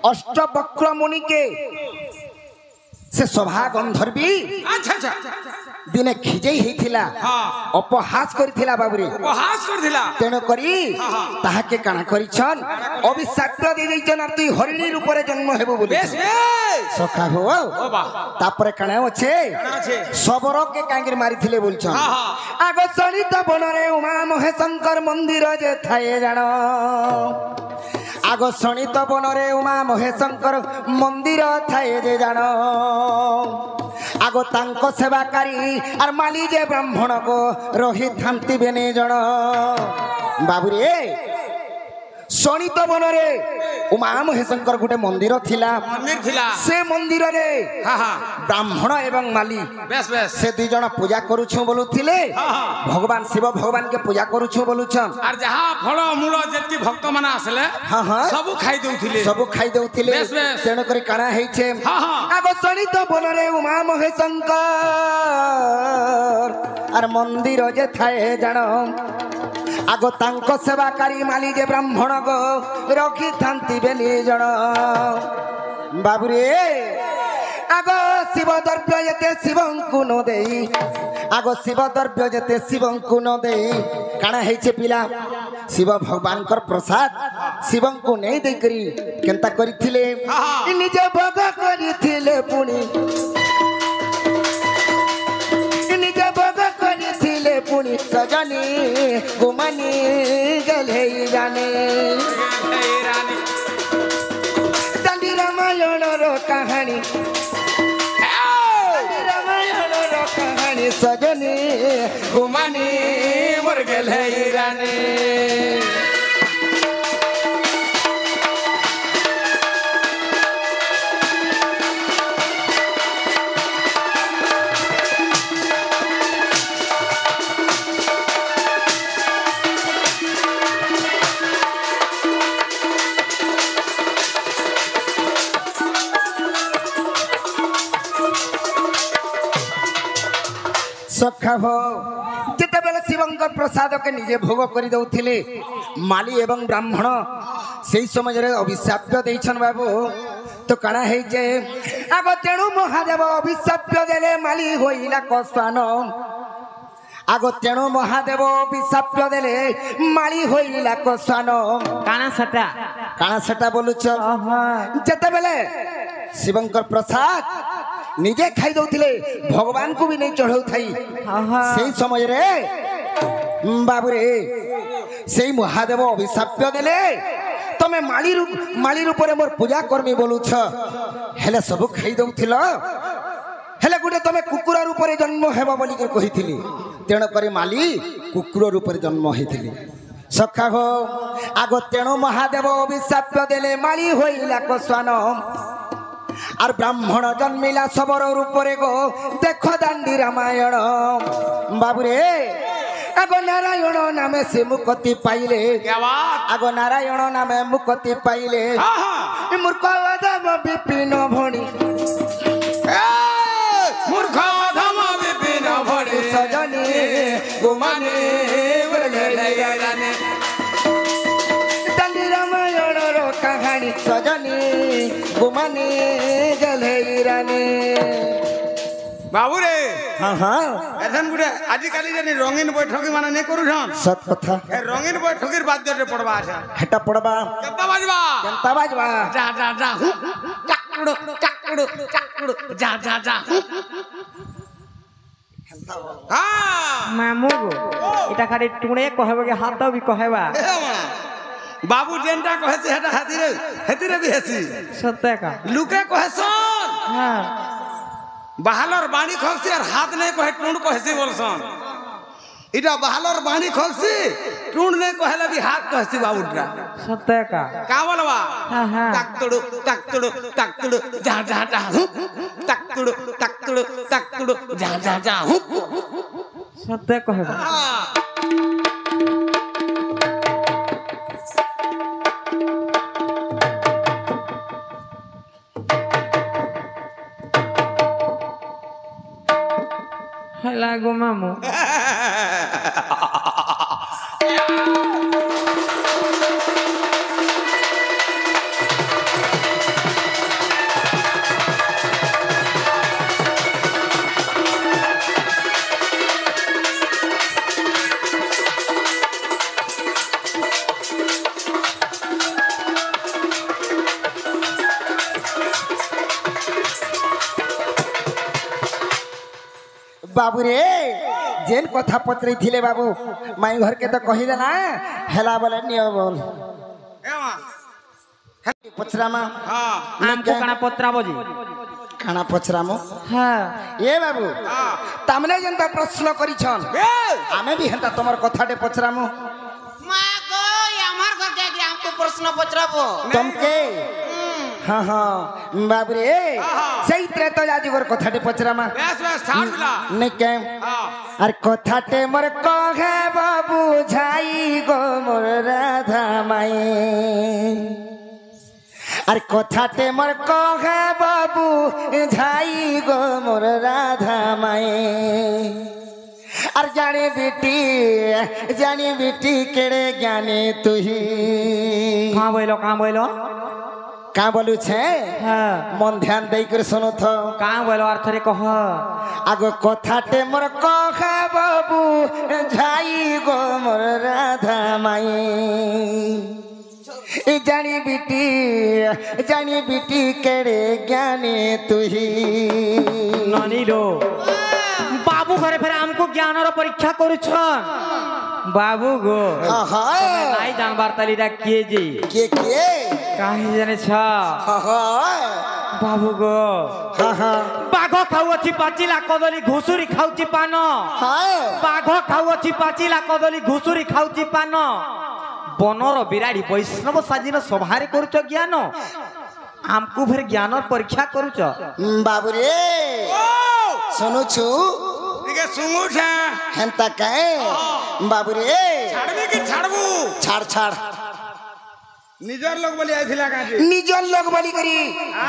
S3: अष्टवक्र मुनि के से शोभा गंधर्वी
S1: अच्छा अच्छा
S3: दिने खिजेई हेथिला
S1: हाँ
S3: अपहास करथिला बाबुरे
S1: उपहास कर दिला
S3: तेणु करी ताहाके काना करिछन अभिशाप दे दैछन आ तु हरिणी रूप रे जन्म हेबो बोली
S1: बेस बेस
S3: सखा हो
S1: ओ बा
S3: तापरे काना अच्छे
S1: अच्छे
S3: सबरो के कांगिर मारिथिले बोलछन
S1: हाँ हाँ
S3: आगो सलित बनरे उमा महेशंकर मंदिर जे थाए जानो आगो सणित बनरे उमा महेशंकर मंदिर थाए जे जानो आगो तांको सेवाकारी आर माली जे ब्राह्मण को रही थांती बेने जण बाबुरे सणित बनरे उमा महेशंकर गुटे मंदिर थिला
S1: मंदिर थिला
S3: से मंदिर रे
S1: हाँ हाँ
S3: ब्राह्मण एवं माली
S1: बेस बेस
S3: से दुई जन पूजा करूछु बोलुथिले
S1: हाँ हाँ
S3: भगवान शिव भगवान के पूजा करूछु बोलुछन
S1: और जहाँ फल मूल जेती भक्त माने आसले
S3: हाँ हाँ
S1: सब खाई दउथिले
S3: सब खाई दउथिले
S1: बेस, बेस।
S3: तेणु करी काना हेइछे
S1: हाँ हाँ
S3: आगो सणित बनरे उमा महेशंकर आर मंदिर जे थाए जान आगो तांको सेवाकारी माली जे ब्राह्मण गो रखी थांती बेनी जण बाबुरे आगो शिव द्रव्य जेते शिवंकु न देई आगो शिव द्रव्य जेते शिवंकु न देई काना हेइछे पिला शिव भगवान कर प्रसाद शिवंकु नै देई करी केनता करिथिले
S1: हाँ।
S3: निजे भोग करिथिले पुनी निजे भोग करिथिले पुनी सजनी गुमानी गलई जाने दांडी रामायण रो कहानी दांडी रामायण रो कहानी सजनी गुमानी मर गलई जाने सखा हो जिते बेले शिवंकर प्रसाद के निजे भोग कर दउथिले माली एवं ब्राह्मण सेई समय रे अभिशाप देइछन बाबू तो काना हे जे आगो तेणु महादेव अभिशाप देले माली होइला कसान आगो तेणु महादेव अभिशाप देले माली होइला कसान
S2: काना सटा
S3: काना सेटा बोलुछ जिते बेले शिवंकर प्रसाद निजे खाई दउथिले भगवान को भी नहीं चढ़ाउ थाई सेई समय रे बाबुरे सेई महादेव अभिशाप देले तमे माली रूप रे मोर पूजा करमी बोलुछ हेले सब खाई दउथिल हेले गुटे तमे कुकुर रूप रे जन्म हेबा बोली के कहिथिली तेणु करी माली कुकुर रूप रे जन्म हेथिली सखा हो आगो तेणु महादेव अभिशाप देले माली होइला कसान और ब्राह्मण जन्मिला सबर रूप रे गो देख दांडी रामायण बाबुरे आगो नारायण नामे से मुक्ति पाइले
S1: क्या बात
S3: आगो नारायण नामे मुक्ति पाइले
S1: हाँ हाँ
S3: मूर्ख अधम विपिन भणी
S1: मूर्ख अधम विपिन भणी
S3: सजनी गुमानी दांडी रामायण रो कहानी सजनी गुमानी गलई रानी
S1: बाबू रे
S3: हाँ हाँ
S1: এখান গুড়ে আজিকালি জানি রঙিন বৈঠকি মানে নেই করুছন
S3: सत कथा
S1: এ রঙিন বৈঠকির বাদ্যতে পড়বা আছে
S3: हेटा पड़बा
S1: কেতা বাজবা
S3: केनता बाजबा
S1: যা যা যা হু চাকুড়ো চাকুড়ো চাকুড়ো যা যা যা হু হ্যাঁ
S4: মামু গো এটা খালি টুণে কহেবা কি হাত বি কহেবা
S1: বাবু যেটা কহেছে সেটা হাতিরে হেতিরে বি হেসি
S4: সত্য একা
S1: লুকে কহেছন
S4: হ্যাঁ
S1: বাহালর বাণী খলছি আর হাত নেই কহে টুন্ড কহেছি বলছন এটা বাহালর বাণী খলছি টুন্ড নেই কহেলে বি হাত কহেছি বাবুটা
S4: সত্য একা
S1: কা বলবা
S4: হ্যাঁ হ্যাঁ
S1: তাকতুড়ু তাকতুড়ু যা যা যা হু তাকতুড়ু তাকতুড়ু যা যা যা হু
S4: সত্য কহেবা হেলা গো মামু
S3: बाबू रे जेन कथा पत्री थिले बाबू माई घर के तो कहिले ना हेला बोले नियो बोल
S1: এমা
S3: पचरामा
S1: হ্যাঁ
S4: আমকো কানা পত্রা বজি
S3: खाना पचरामो
S4: হ্যাঁ
S3: ए बाबू तमने जेनता प्रश्न करिछन
S1: বে
S3: आमे भी हेंता तमर कथाटे पचरामो
S5: মা গো আমার ঘর থেকে আমকো প্রশ্ন পচরাবো
S3: तमके हाँ हाँ बाबू रे सही त्रेतो जादूगर कथाटे पचरामा
S1: বেশ বেশ ছাড় বিলা
S3: नहीं के
S1: হ্যাঁ
S3: আর কথাতে মোর কহে বাবু ঝাই গো মোর রাধা মাই আর কথাতে মোর কহে বাবু ঝাই গো মোর রাধা মাই আর জানি বেটি কেড়ে জ্ঞানী তুহি
S4: কাঁ বইলো
S3: কা বলু ছে
S4: হ্যাঁ
S3: মন ধ্যান দেই করে শোনো তো
S4: কাঁ বইলো আর থরে কহ
S3: আগো কথাতে মোর কহে বাবু ঝাই গো মোর রাধা মাই জানি বিটি কেড়ে জ্ঞানী তুহি
S4: ননিলো বাবু ঘরে ফেরে আমকো জ্ঞানর পরীক্ষা করুছন বাবু গো
S3: আহা
S4: নাই জানবার তালিরা কে যে
S3: কে কে
S4: কাহি জানেছ
S3: আহা
S4: বাবু গো
S3: আহা
S4: বাঘ খাউছি পাচিলা কদলি ঘুষুরি খাউছি পান
S3: হায়
S4: বাঘ খাউছি পাচিলা কদলি ঘুষুরি খাউছি পান বনর বিরাড়ি বৈষ্ণব সাজিন সভারে করুছ জ্ঞান আমকু ফের জ্ঞানর পরীক্ষা করুছ
S3: বাবু রে শুনুছু
S1: ঠিক আছে শুনুছে
S3: হেন্তা কায়ে বাবু রে
S1: ছাড়বি কি ছাড়বু
S3: ছাড় ছাড়
S1: নিজের লোক বলি আইছিলা কাজে
S3: নিজর লোক বলি করি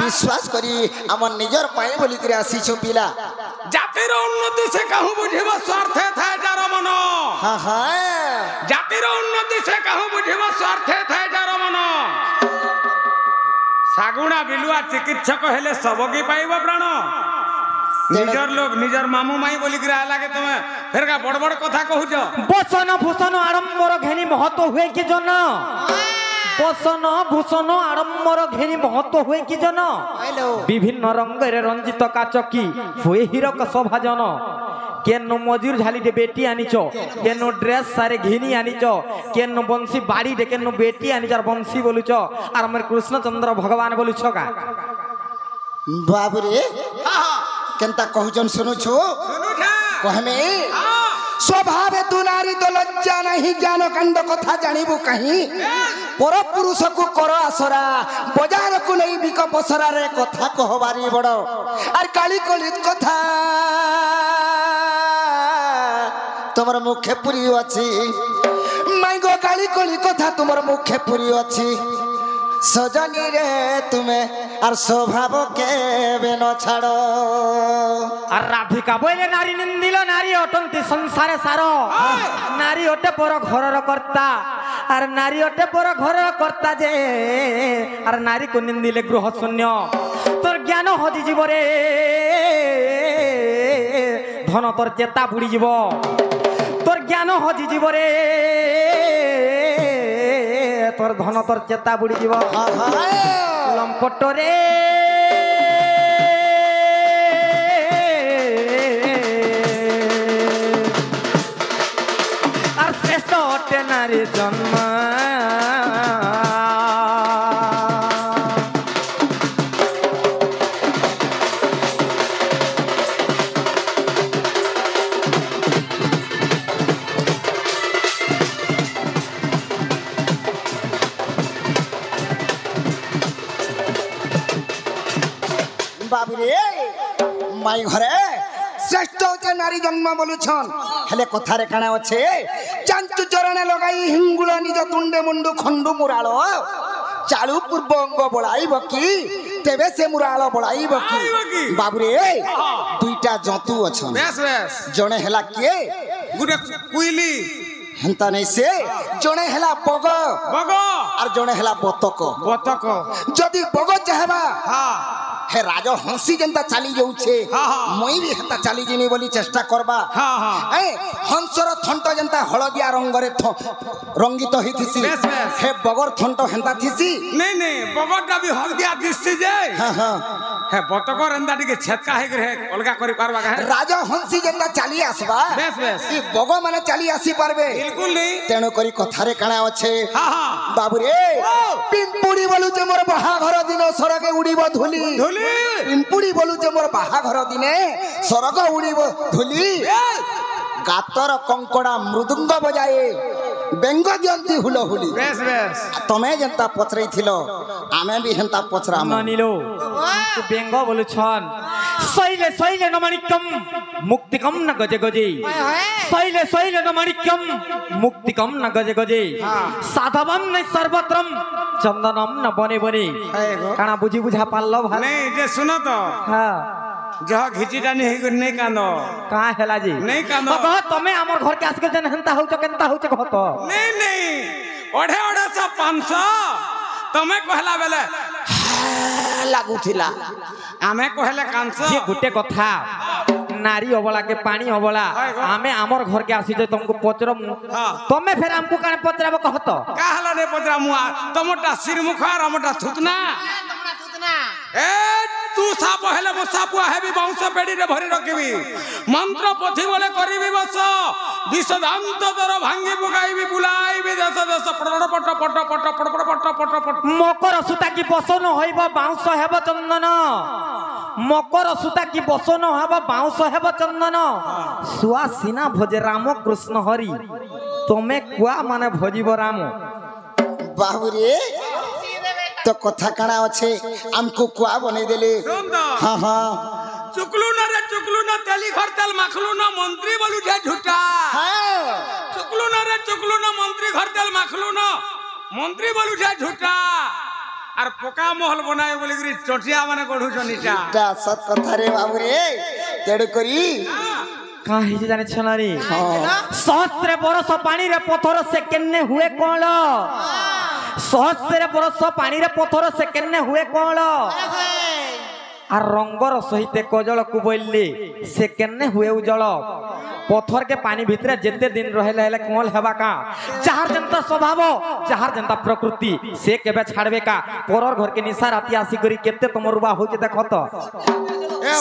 S3: বিশ্বাস করি আমার নিজর পায়ে বলি করে আসিছ পিলা
S1: জাতির উন্নতি সে কাহু বুঝিব স্বার্থে থায় যার মন
S3: হ্যাঁ হ্যাঁ
S1: জাতির উন্নতি সে কাহু বুঝিব স্বার্থে থায় যার মন সাগুণা বিলুয়া চিকিৎসক হেলে সবকি পাইব প্রাণ নিজর লোক নিজর মামু মাই বলি করে লাগে তুমি ফেরকা বড় বড় কথা কহুছ
S4: বসন ভূষণ আড়ম্বর ঘেনি মহত্ব হুয়ে কি জন বসন ভূষণ আড়ম্বর ঘেনি মহত্ব হুয়ে কি জন বিভিন্ন রঙের রঞ্জিত কাচকি হুয়ে হীরক শোভাজন কেন মজুর ঝালিটে বেটি আনিছ কেন ড্রেস সারে ঘিনি আনিছ কেন বংশী বাড়িতে কেন বেটি আনিছ আর বংশী বলুছ আর আমার কৃষ্ণচন্দ্র ভগবান বলুছ কা
S3: বাবু রে কেনতা কহুজন শুনুছু কহমে স্বভাবে তু নারী তো লজ্জা নাহি জ্ঞান কাণ্ড কথা জানিবু কাহি পর পুরুষকু কর আসরা বজারকু নেই বিক পসরারে কথা কহবারি বড় আর কালি কলিত কথা তোমার মুখে পুরি ଅଛି মাই গো কালি কলি কথা তোমার মুখে পুরি ଅଛି সজনী রে তুমি আর স্বভাব কেবে ন ছাড়
S4: আর রাধিকা বইলে নারী নিন্দিল নারী অটন্তি সংসারে সার নারী ওটে পর ঘরর কর্তা আর নারী ওটে পর ঘরর কর্তা যে আর নারীকে নিন্দিলে গৃহ শূন্য তোর জ্ঞান হজি জীবরে
S2: ধন তোর চেতা বুড়ি যাব তোর জ্ঞান হজি যাব রে তোর ধন তোর চেতা বুড়ি যাব লম্পট রে আর শ্রেষ্ঠ অটে নারী জন্ম
S3: বাবুরে মাই ঘরে শ্রেষ্ঠ হচ্ছে নারী জন্ম বলুছন হেলে কথারে কাଣା আছে চাঞ্চু চরণে লগাই হিঙ্গুল নিজ তুণ্ডে মুন্ডু খন্ডু মুরাল চালু পূর্ব অঙ্গ বড়াইব কি তেবে সে মুরাল বড়াইব কি বাবুরে দুইটা জন্তু অছন
S1: বেশ বেশ
S3: জনে হেলা কিয়ে
S1: গুটে কুইলি
S3: হেন্তা নাই সে জনে হেলা বগ
S1: বগ
S3: আর জনে হেলা বতক
S1: বতক
S3: যদি বগ চাহেবা
S1: হ্যাঁ
S3: हे राजा हंसी जनता चली जाऊे मुई भी हेता चली जिमी बोली चेष्टा करबा हंसर थंट जनता हलदिया रंगरे रंगित होइथिसी हे बगर थंट हेंता थिसी
S1: नहीं नहीं बगरटा भी हलदिया दिससी जे
S3: हां हां
S1: हे बतकर एंदा टिके छेदका हे रे अलगा करि पारबा का
S3: राजा हंसी जनता चली आसबा
S1: बेस बेस
S3: ई बग माने चली आसी पारबे
S1: बिल्कुल नहीं
S3: तेनो करी कथारे काना अच्छे
S1: हां हां
S3: बाबू रे पिंपुड़ी बोलु जे मोर बाहाघर दिन सरके उड़ीबो धुली पिंपुड़ी बोलु जे मोर बाहाघर दिने सरग उड़ीबो धुली गातर कंकड़ा मृदुंग बजाए बेंग दियंती हुलो हुली
S1: बेस बेस
S3: तमे जनता पचरई थिलो आमे भी हेंता पचरा
S2: मानिलो तू बेंग बोलु छन सैले सैले नमणिकम मुक्तिकम न गजे गजे सैले सैले नमणिकम मुक्तिकम न गजे गजे साधवम न सर्वत्रम चंदनम न बने बने काना बुझी बुझा पाल्लो भाई
S1: नहीं जे सुनो तो
S2: हां
S1: जह घिचिटा नहीं कानो
S2: का हेला जी
S1: नहीं कानो
S2: कह तमे हमर घर के आस के जन हंता होच केनता होच कहत
S1: नहीं नहीं ओढ़े ओढ़े सब 500 तमे कहला बेले लागू थिला आमे कहले 500
S2: ये गुटे कथा नारी अबला के पानी अबला आमे हमर घर के आसी जे तुमको पचरम तमे फिर हमको काने पचराब कहत
S1: का हला ने पचरा मुआ तमटा सिर मुखा रमटा थुतना
S5: तमरा तुतना
S1: ए तू साप हेले मो सापुआ हेबी बाउंस पेडी रे भरी रखिबी मंत्र पोथी बोले करिबी बस विषदांत दर भांगी पकाइबी बुलाइबी देश देश पट पट पट पट पट पट पट पट
S2: मकर सुता की बसन होइब बाउंस हेब चंदन मकर सुता की बसन हेब बाउंस हेब चंदन सुआसिना भजे राम कृष्ण हरि तमे कुआ माने भजिब राम
S3: बाबू रे तो कथा काना अच्छे हमको कुआ बने देले हां हां
S1: चुकलू ना तेली घर तेल माखलू ना मंत्री बोलू जे झूठा
S3: हां
S1: चुकलू ना मंत्री घर तेल माखलू ना मंत्री बोलू जे झूठा आर पका महल बनाए बोली गरी चटिया माने गढु जनिटा
S3: ता सत कथा रे बाबू रे तेड़ करी
S2: काहे जे जाने छनारी सहस्र बरस पानी रे पत्थर से केन्ने हुए कोण सहस्र बरस पानी रे पत्थर से केन्ने हुए कोण আর রঙ্গর সহিতে কজল কুবইলি সে কেনে হুয়ে উজল পথর के पानी भितरे जेते दिन रहले हेले कोल हेबा का जहार जनता स्वभाव जहार जनता प्रकृति से केबे छाड़बे का परर घर के निशा राती आसी करी केते तमरुबा हो जे देखत
S1: ए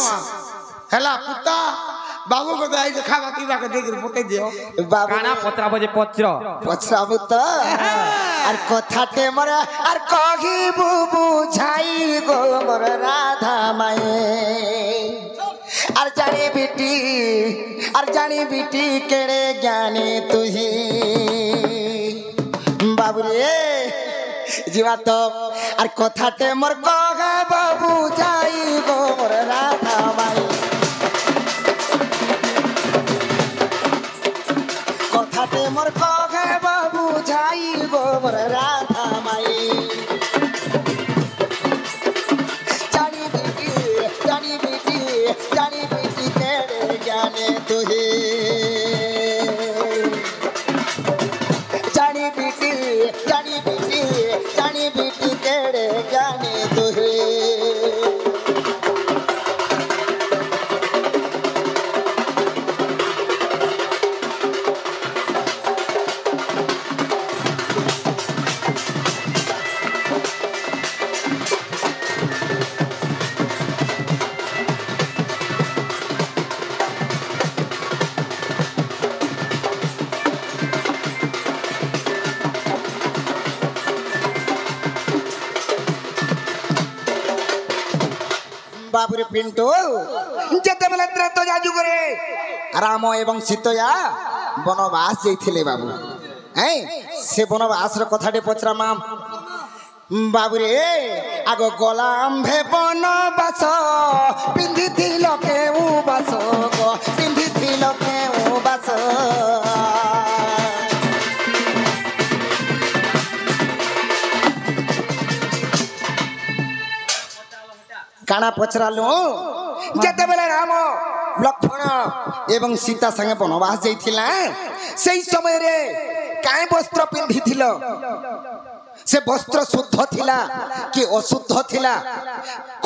S1: वा हेला पुता बाबू को दाई देखा बाकी बाके देख पके दियो
S3: बाबू
S2: काना पत्रा बजे पच्र
S3: पछराबु त আর কথাতে মোর আর কহিবু বুঝাই গো মোর রাধা মায়ে আর জানি বিটি কেড়ে জ্ঞানী তুহি বাবু রে जीवा तो আর কথাতে মোর কহিবু বুঝাই গো মোর রাধা মায়ে কথাতে মোর কহিবু বুঝাই গো মোর রাধা মায়ে জানি বিটি কেড়ে জ্ঞানে তুহি জানি বিটি কেড়ে জ্ঞানে তুহি बाबुरे पिंटू जेते बेले त्रेतया जुगरे राम एवं सीतया वनवास जाइथिले बाबू हैं से वनवास र कथाटे पचरामा बाबुरे आग गलाम भे वनवास पिंधिथिल केउ बास गो पिंधिथिल केउ बास काना पचरालु जेते बेले राम लक्ष्मण एवं सीता संगे वनवास जाइथिला सेई समय रे काई वस्त्र पिंधिथिल से वस्त्र शुद्ध थिला कि अशुद्ध थिला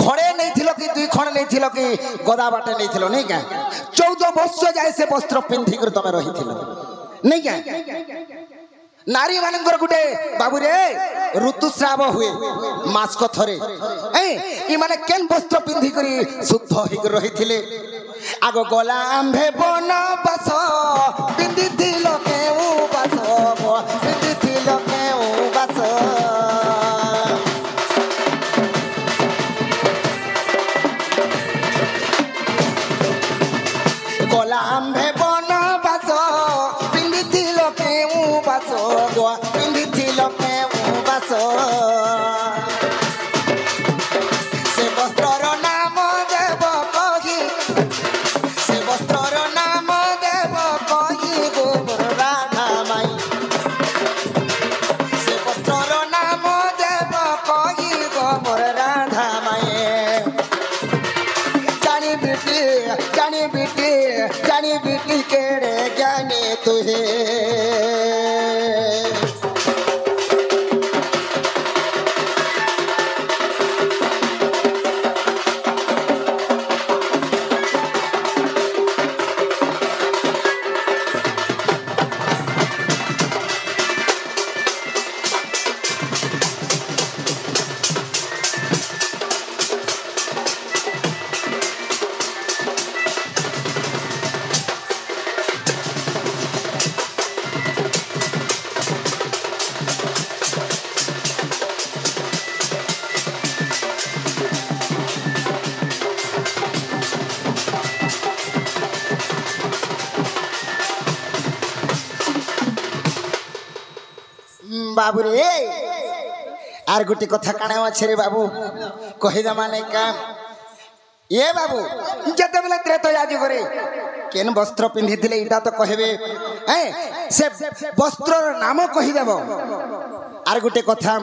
S3: खड़े नहीं थिलो कि दुई खण नहीं थिलो कि गदा बाटे नहीं थिलो नहीं का 14 वर्ष जाए से वस्त्र पिंधि कर तमे रही थिलो नहीं का नारी मानकर गुटे बाबू रे ऋतुस्राव हुए मास को थरे ए ई माने केन वस्त्र पिंधि करी शुद्ध होई कर रही थिले आगो गला आंभे वनवास पिंधिथिल केउ बास पिंधिथिल केउ बास गला आंभे वनवास पिंधिथिल केउ बास पिंधिथिल केउ बास से वस्त्रर नाम देव कही से वस्त्रर नाम देव कही गोबर राधा माई से वस्त्रर नाम देव कही गोबर राधा माई जानी बेटी केड़े जाने तुहे बाबू रे आर गुटी कथा काने अछि रे बाबू कहिदा माने का ए बाबू जते बेले त्रेतया जुगरे केन वस्त्र पिंधिथिले इटा तो कहबे हैं से वस्त्रर नाम कहि देबो आर गुटे कथा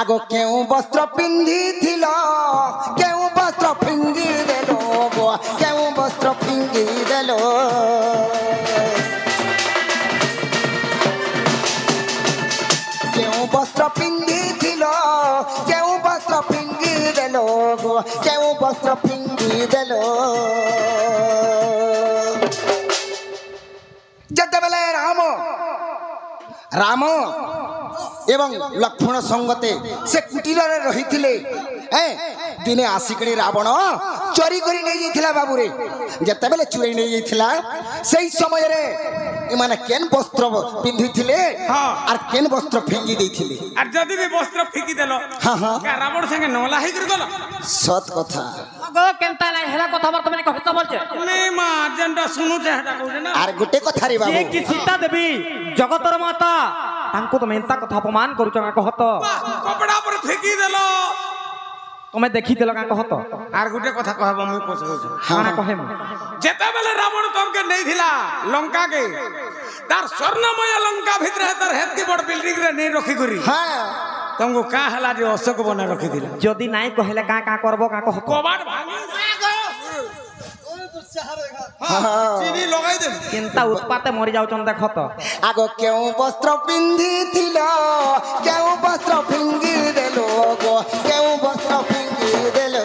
S3: आगो केउ वस्त्र पिंधिथिल केउ वस्त्र फिंगी देलो केउ वस्त्र फिंगी देलो वस्त्र पिंधिथिल केउ वस्त्र फिंगी देलो केउ वस्त्र फिंगी देलो जते बेले राम एवं लक्ष्मण संगते से कुटीर रे रहिथिले हैं दिने आसिकड़ी रावण चोरी करी नहीं जाइथिला बाबू रे जते बेले चोरी नहीं जाइथिला सेई समय रे इमाने केन वस्त्र पिंधिथिले और केन वस्त्र फेंगी देथिले
S1: আর যদি भी वस्त्र फेंकी देलो
S3: हां हां
S1: का रावण संगे नोला ही कर गलो
S3: सत कथा
S2: गो केनता नाही हेला কথা বর্ত মানে कहता बोलছে
S1: नहीं मां जेंडा सुनु जे हेटा कहले ना
S3: और गुटे कथा रे बाबू
S2: जे कि सीता देवी जगतर माता तांको तो मेंता कथा अपमान करूछ का कहत
S1: कपड़ा पर फेंकी देलो
S2: तमे देखि देलो का कहत
S1: আর গুটে কথা कहब मुई पछरो
S2: हां कहे
S1: जेते बेले रावण तमके नहीं थिला लंका के तार स्वर्णमय लंका भीतर तार हेती बड़ बिल्डिंग रे नहीं रखी करी
S3: हां
S1: तुमको का हला जे अशोक बना रखी दिला
S2: जदी नाही कहले का करबो का कहत
S1: कबाड़ भांगी चीनी लगाई दे
S2: केनता उत्पाते मरि जाउछन देखत
S3: आगो केउ वस्त्र पिंधिथिल केउ वस्त्र फिंगी देलो केउ वस्त्र फिंगी देलो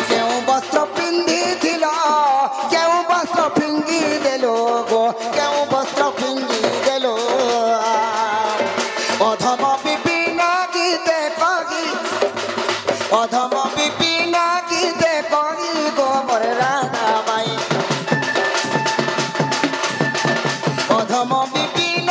S3: केउ वस्त्र पिंधिथिल केउ वस्त्र फिंगी देलो केउ वस्त्र फिंगी देलो अधम विपिन गीते कही अधम विपिन गीते कही गोबर राधा माई अधम विपिन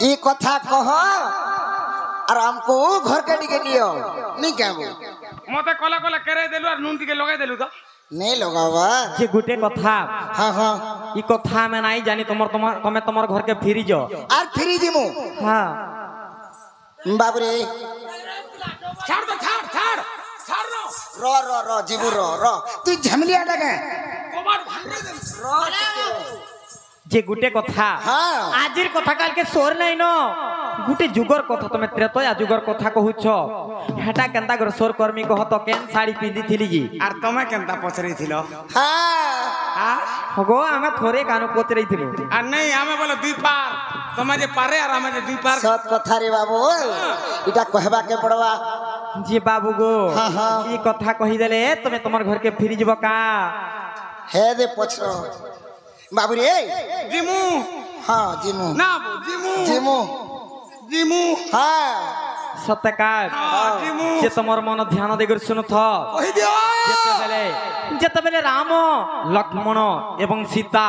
S3: ई कथा कह और हमको घर के टिके दियो नहीं कहबो
S1: मते कला कला करे देलु और नून टिके लगाई देलु तो
S3: नहीं लगावा
S2: जे गुटे कथा
S3: हाँ हाँ
S2: ई कथा में नहीं जानी तमर घर के फिरी जो
S3: और फ्री दिमु
S2: हाँ
S3: बाबू रे
S1: छाड़ दो छाड़ रो
S3: रो जीबू रो तू झमलिया लगे
S1: कबाड़ भांगे दे
S2: जे गुटे कथा
S3: हाँ
S2: आजिर कथा काल के सोर नहीं न गुटे जुगर कथा तमे त्रेतया जुगर कथा कहूछ हेटा केनता कर सोर कर्मी कह तो केन साड़ी पिंदी थिली जी
S1: आर तमे केनता पचरी थिलो
S3: हाँ
S1: हां
S2: हगो आमे थोरे कानो पोतरई थिलु
S1: आ नहीं हमें बोले दुई पार तमे जे पारे और हमें जे दुई पार
S3: सत कथा रे बाबू इटा कहबा के पड़वा
S2: जी बाबू गो
S3: हाँ, हाँ।
S2: ई कथा कहि देले तमे तमर घर के फिरी जब का
S3: हे दे पछरो बाबू रे
S1: जिमु
S3: हाँ जिमु
S1: ना जिमु
S3: जिमु
S1: जिमु
S3: हाँ
S2: सत्यकार
S1: जिमु
S2: जे तमर मन ध्यान देकर सुनु थ
S1: कहि दियो
S2: जेतेबेले राम लक्ष्मण एवं सीता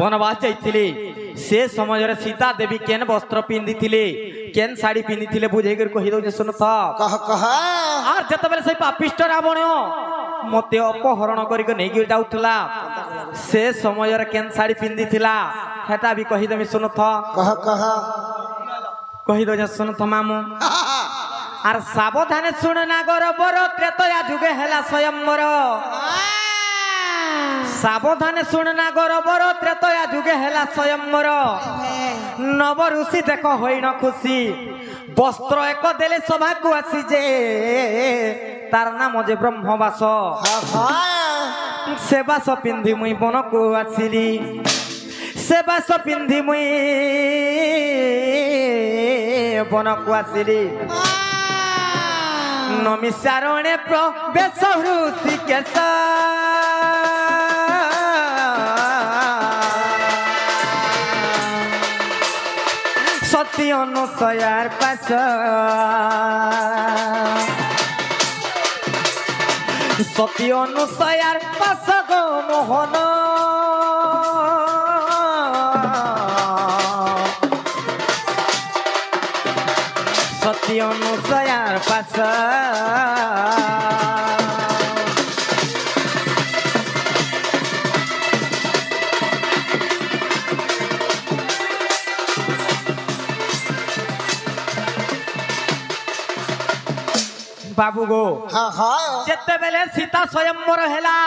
S2: बनवास जाइथिले से समय रे सीता देवी केन वस्त्र पिंदी थिले केन साड़ी पिंदी थिले बुझे कर कहि दो जे सुनु थ
S3: कह
S2: आर जेतेबेले से पापिष्ट रावण मते अपहरण करिक नै गिर जाउथला से समय रे केन साड़ी पिंदी थिला हेटा भी कहि देमी सुनु थ
S3: कह
S2: कहि दो जे सुनु थ मामू आर सावधाने सुन नागर बर त्रेतया जुगे हेला स्वयंवर सावधाने सुन नागर बर त्रेतया जुगे हेला स्वयंवर नव ऋषि देख होई न खुशी वस्त्र एक देले सभा को आसी जे तार नाम जे ब्रह्मवास से बास पिंधि मुई बन को आसिली से बास पिंधि मुई बन को आसिली नमिसारणे प्रवेश ऋषिकेश सती अनुसयार पास सती अनुसयार पास गो मोहन सती अनुसयार पास बाबू गो
S3: हाँ
S2: जेते बेले सीता स्वयंवर हेला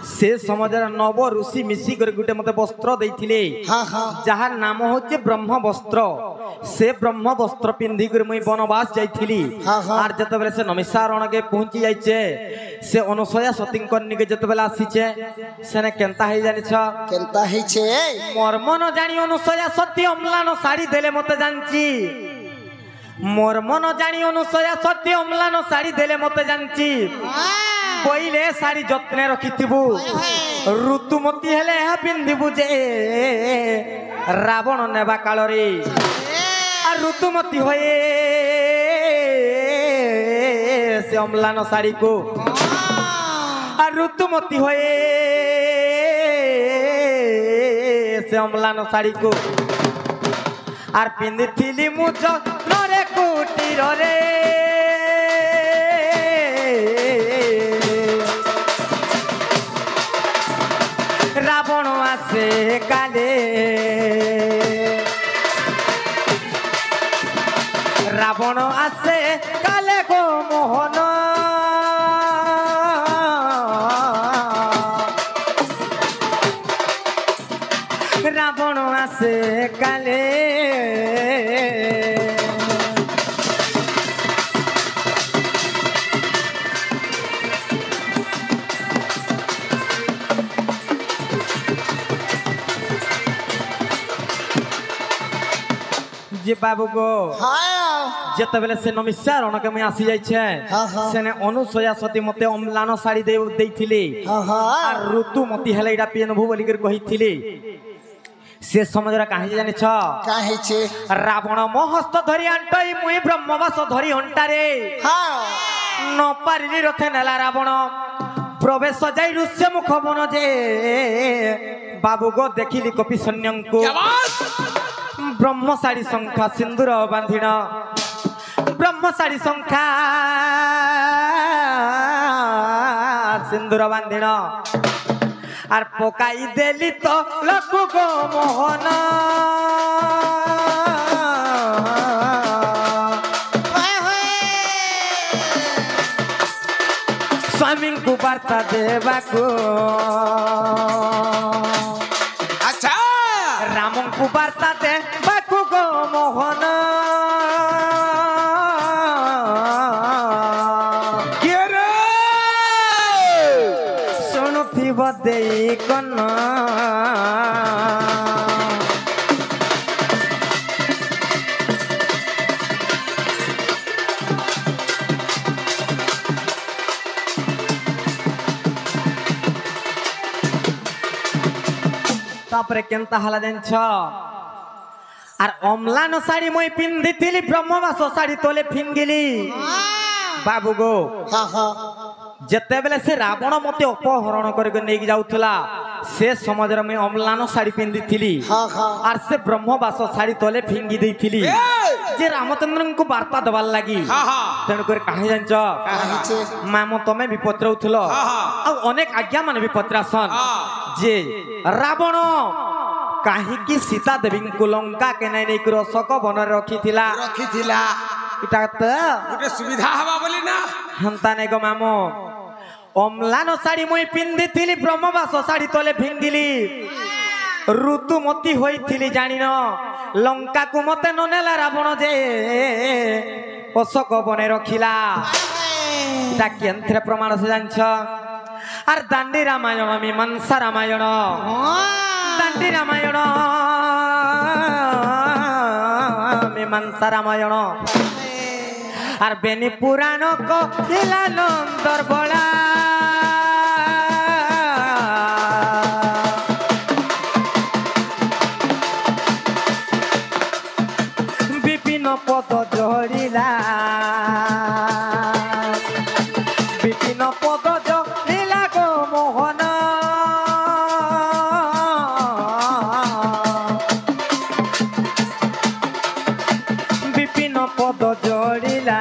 S2: से समझर नव ऋषि मिसी कर गुटे मते वस्त्र देथिले
S3: हाँ
S2: जहार नाम होचे ब्रह्म वस्त्र से ब्रह्म वस्त्र पिंधि कर मुई वनवास जाइथिली
S3: हाँ, हाँ।
S2: आर जेते बेले से नमिसारण के पहुंची जाइछे से अनुसया सती कन्नी के जेते बेले आसीछे सेने केनता हे जानि छ
S3: केनता ही छे
S2: मर्म न जानी अनुसया सती अम्लान साड़ी देले मते जानची मर्म न जानी अनुसया सती अम्लान साड़ी देले मते जानची पहिले साड़ी जत्ने रखिथिबु ऋतुमती हेले हा पिंधिबु जे रावण नेबा काल रे आ ऋतुमती होए से अम्लान साड़ी को आ ऋतुमती होए से अम्लान साड़ी को आर पिंधिथिली मुझ नरे कुटीर रे रावण आसे काले रावण आसे काले गो मोहन যে বাবু গো
S3: হ্যাঁ
S2: যেতবেলে সে নমিষা রণকে মুই আসি যাইছে সেনে অনুসয়া সতী মতে অম্লান শাড়ি ଦେଇଥିଲି আর ঋতু মতি হেলে এটা পিনভু বলি করে কহিଥିଲି সে সমাজরা কাহি জানিছ
S3: কাহিছে
S2: রাবণ মহস্ত ধরি আন্টই মুই ব্রহ্মবাস ধরি হন্টারে
S3: হ্যাঁ
S2: ন পারিলি রথে নেলা রাবণ প্রবেশ যাই ঋষ্য মুখ বন যে বাবু গো দেখিলি কপি সৈন্যଙ୍କୁ ব্রহ্মশাড়ী শঙ্খা সিন্দুর বাঁধিণ ব্রহ্মশাড়ী শঙ্খা সিন্দুর বাঁধিণ আর পকাই দেলি তো লকু গো মোহন স্বামীଙ୍କୁ বার্তা দেবাকু
S1: আচ্ছা
S2: রামଙ୍କୁ বার্তা দেবাকু গো মোহন
S1: কিয়ে রে
S2: শুণুথিব দেই কন তাপরে কেনতা হালা জানছ আর অম্লান শাড়ি মই পিন্ধিଥିଲି ব্রহ্মবাস শাড়ি তোলে ফিনগিলি বাবু গো
S3: হ্যাঁ হ্যাঁ
S2: যেতেবেলে সে রাবণ মতে অপহরণ করে নেইকি যাউথলা সে সমাজরে মই অম্লান শাড়ি পিন্ধিଥିଲି
S3: হ্যাঁ হ্যাঁ
S2: আর সে ব্রহ্মবাস শাড়ি তোলে ফিঙ্গি ଦେଇଥିଲି যে রামচন্দ্রଙ୍କୁ বার্তা দেবার লাগি তেণু করে কাহি জানছ
S3: কাহিছে
S2: মাম তমে বি পত্রাউথল আর অনেক আজ্ঞা মানে বি পত্রাসন যে রাবণ কাহিকি সীতা দেবীଙ୍କୁ লঙ্কা কেনাই নেই করে অশোক বନରେ রখিଥିଲା
S1: রখিছিলা
S2: এটা তো
S1: গোটে সুবিধা হবা বলি না
S2: হেন্তা নেই গো মামু অম্লান শাড়ি মুই পিন্ধিଥିଲି ব্রহ্মবাস শাড়ি তোলে ফিঙ্গিলি ঋতুমতী হইଥିଲି জানিন লঙ্কাକୁ মতে ননেলা রাবণ যে অশোক বনে রখিলা এটা কেন্থে প্রমাণ আছে জানছ আর দাଣ୍ଡି রামায়ণ মীমাংসা রামায়ণ দাଣ୍ଡି রামায়ণ মীমাংসা রামায়ণ আর বেনি পুরাণ কহিলা নন্দর বলা বিপিন পদ জড়িলা বিপিন পদ জড়িলা গো মোহন বিপিন পদ জড়িলা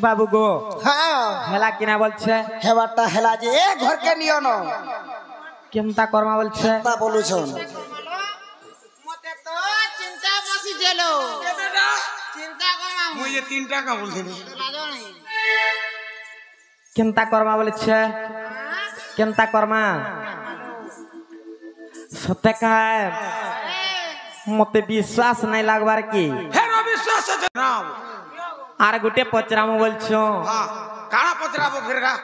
S2: বাবু গো
S3: হ্যাঁ
S2: হেলা কিনা বলছে
S3: হেবারটা হেলা যে এ ঘরকে নিও না
S2: কেমতা কর্মা বলছে
S3: তা বলুছন
S5: মতে তো চিন্তা বসি গেল চিন্তা কমাম
S1: মুই এ 3 টাকা বলছিনি
S5: লাগনি
S2: কেমতা কর্মা বলছে কেমতা কর্মা সত্যি কায় মতে বিশ্বাস নাই লাগবার কি
S1: ফের অবিশ্বাস আছে না
S2: আর গোটে পচরামু বলছো
S1: হ্যাঁ কাଣା পচরাবো ফেরগা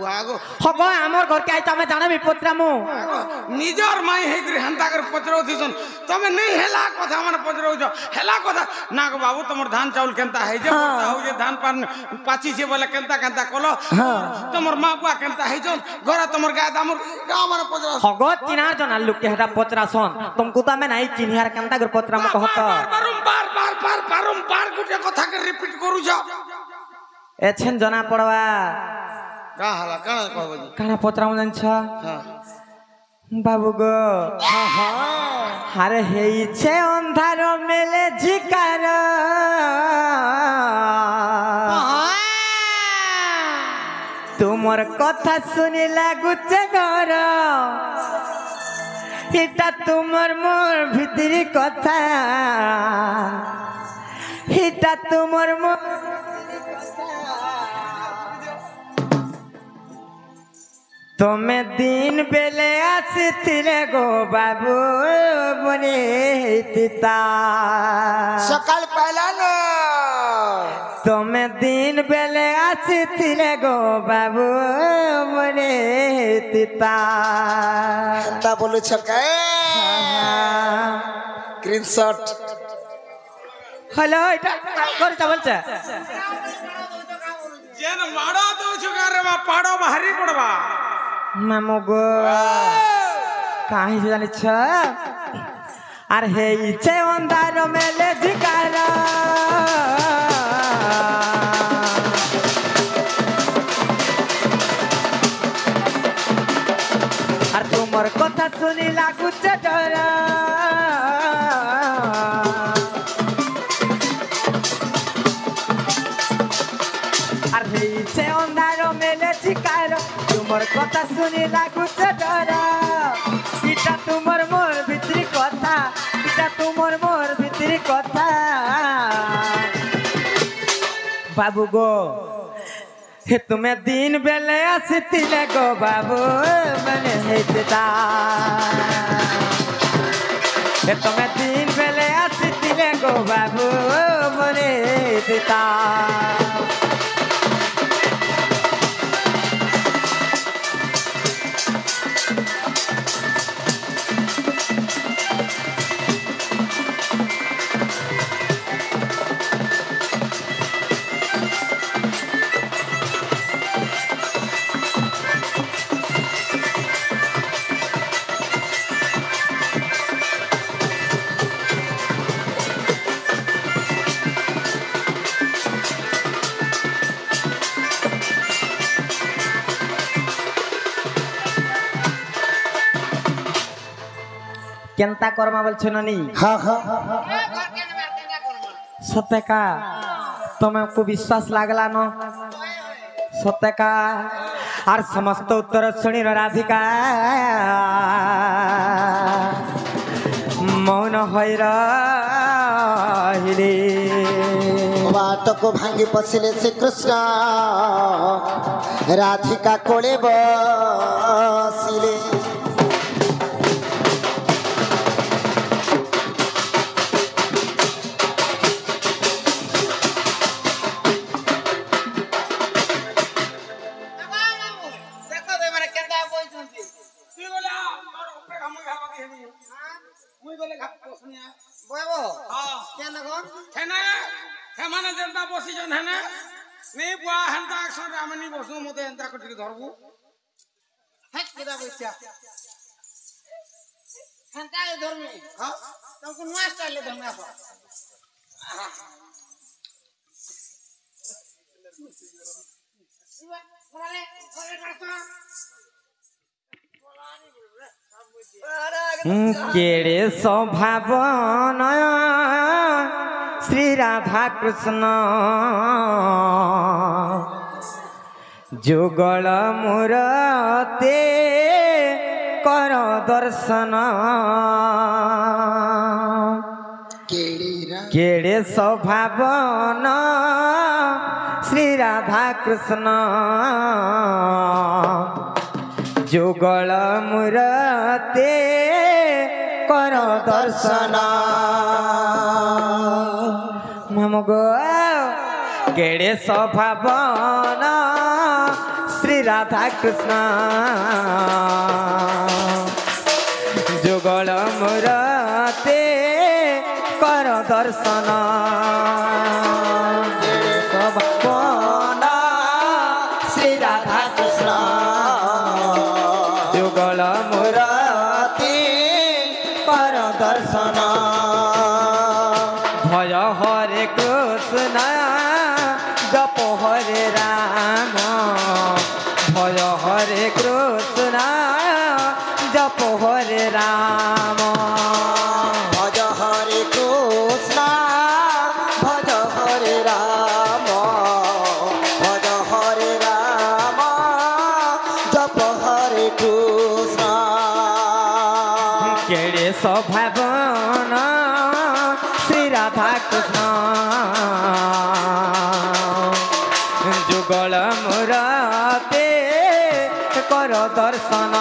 S1: ওয়াগো
S2: হব আমার ঘরকে আই তুমি জানাবি পচরামু
S1: নিজর মাই হেগরি হান্তা করে পচরাউছিছন তুমি নেই হেলা কথা মানে পচরাউছ হেলা কথা না গো বাবু তোমার ধান চাউল কেনতা হই যে বর্ষা হই যে ধান পান পাচিছে বলে কেনতা কেনতা কলো তোমার মা বুয়া কেনতা হইছন ঘরে তোমার গায় দামর গাঁ মানে পচরাউ
S2: হগ চিনার জনার লোককে হেটা পচরাসন তুমকু তো আমি নাই চিনিয়ার কেনতা করে পচরামু কহত
S1: বারবার গোটে কথাকে রিপিট করুছ
S2: এছেন জনা পড়বা
S1: কা হালা কাଣା কহবো জি
S2: কানা পচরামু জানছ
S1: হ্যাঁ
S2: বাবু গো আরে হেইছে অন্ধার মেলে ঝিকার তোমার কথা শুনি লাগুছে ঘর এটা তোমার মোর ভিতরি কথা এটা তোমার মোর তুমি দিন বেলে আসিলে গো বাবু বনে তিতা
S3: সকাল পাইলা না
S2: তুমি দিন বেলে আসিলে গো বাবু বনে তিতা
S3: তা বলেছ কে স্ক্রিনশট
S2: হ্যালো এটা করছা বলছে
S1: जेन माड़ा दो जुगारे बा पाड़ो बाहरी पड़वा
S2: मामो गो काहे जाने छ अरे हे इचे अंधार मेले धिकारा अरे तुमर कथा सुनी लागू डरा से अंधारो मेले ठिकारो तुमर कथा सुनी लागुचे डर इटा तुमर मोर भितरी कथा इटा तुमर मोर भितरी कथा बाबू गो हे तुम्हें दिन बेले आसिले गो बाबू मैंने हेता हे तुम्हें दिन बेले आसिले गो बाबू मैंने हेता केंता कर्मा बोलछे ननी
S3: हाँ हाँ
S2: सत्य का तुमको विश्वास लागला न सत्य का और समस्त उत्तर शुणी राधिका मौन होइले
S3: बाट को भांगी पशिले श्री कृष्ण राधिका कोले बसिले
S2: केड़े स्वभाव श्री राधा कृष्ण जुगल मूरते कर दर्शन केड़े स्वभाव श्री राधा कृष्ण जुगल मूरते कर दर्शन ममगो केड़े स्वभाव श्री राधा कृष्ण जुगल मूरते कर दर्शन
S3: श्री राधा कृष्ण
S2: जुगल मूरते कर दर्शन भय हरे कृष्ण जप हरे राम भय हरे कृष्ण जप हरे राम
S3: भज हरे कृष्ण भज हरे राम भज हरे राम जप हरे कृष्ण
S2: केड़े स्वभाव श्री राधा कृष्ण जुगल मूरते कर দর্শন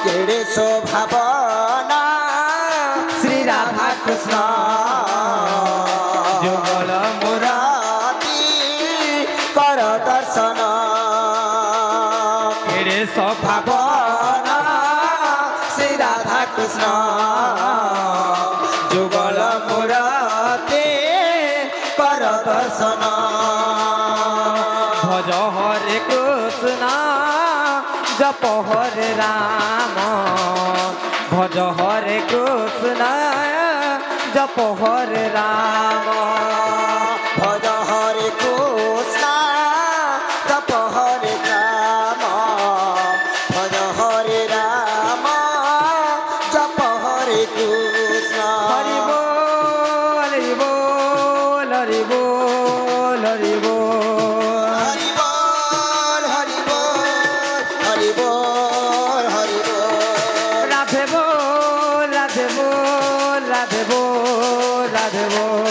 S3: কেড়ে শোভাবনা
S2: শ্রী রাধা কৃষ্ণ যুগল মোরা
S3: রাতি কর দর্শন
S2: কেড়ে স্বভাব
S3: ভাবনা শ্রী রাধা কৃষ্ণ
S2: যুগল
S3: মুরাতে কর দর্শন
S2: ভজ হরে কৃষ্ণ জপ হরে রাম ভজ হরে কৃষ্ণ জপ হরে রাম
S3: ভজ হরে কৃষ্ণ তপ হরে রাম ভজ হরে রাম জপ হরে কৃষ্ণ
S2: হরি বল হরি বল হরি বল হরি বল
S3: হরি বল হরি বল হরি বল হরি বল
S2: রাধে বল রাধে বল রাধে বল রাধে বল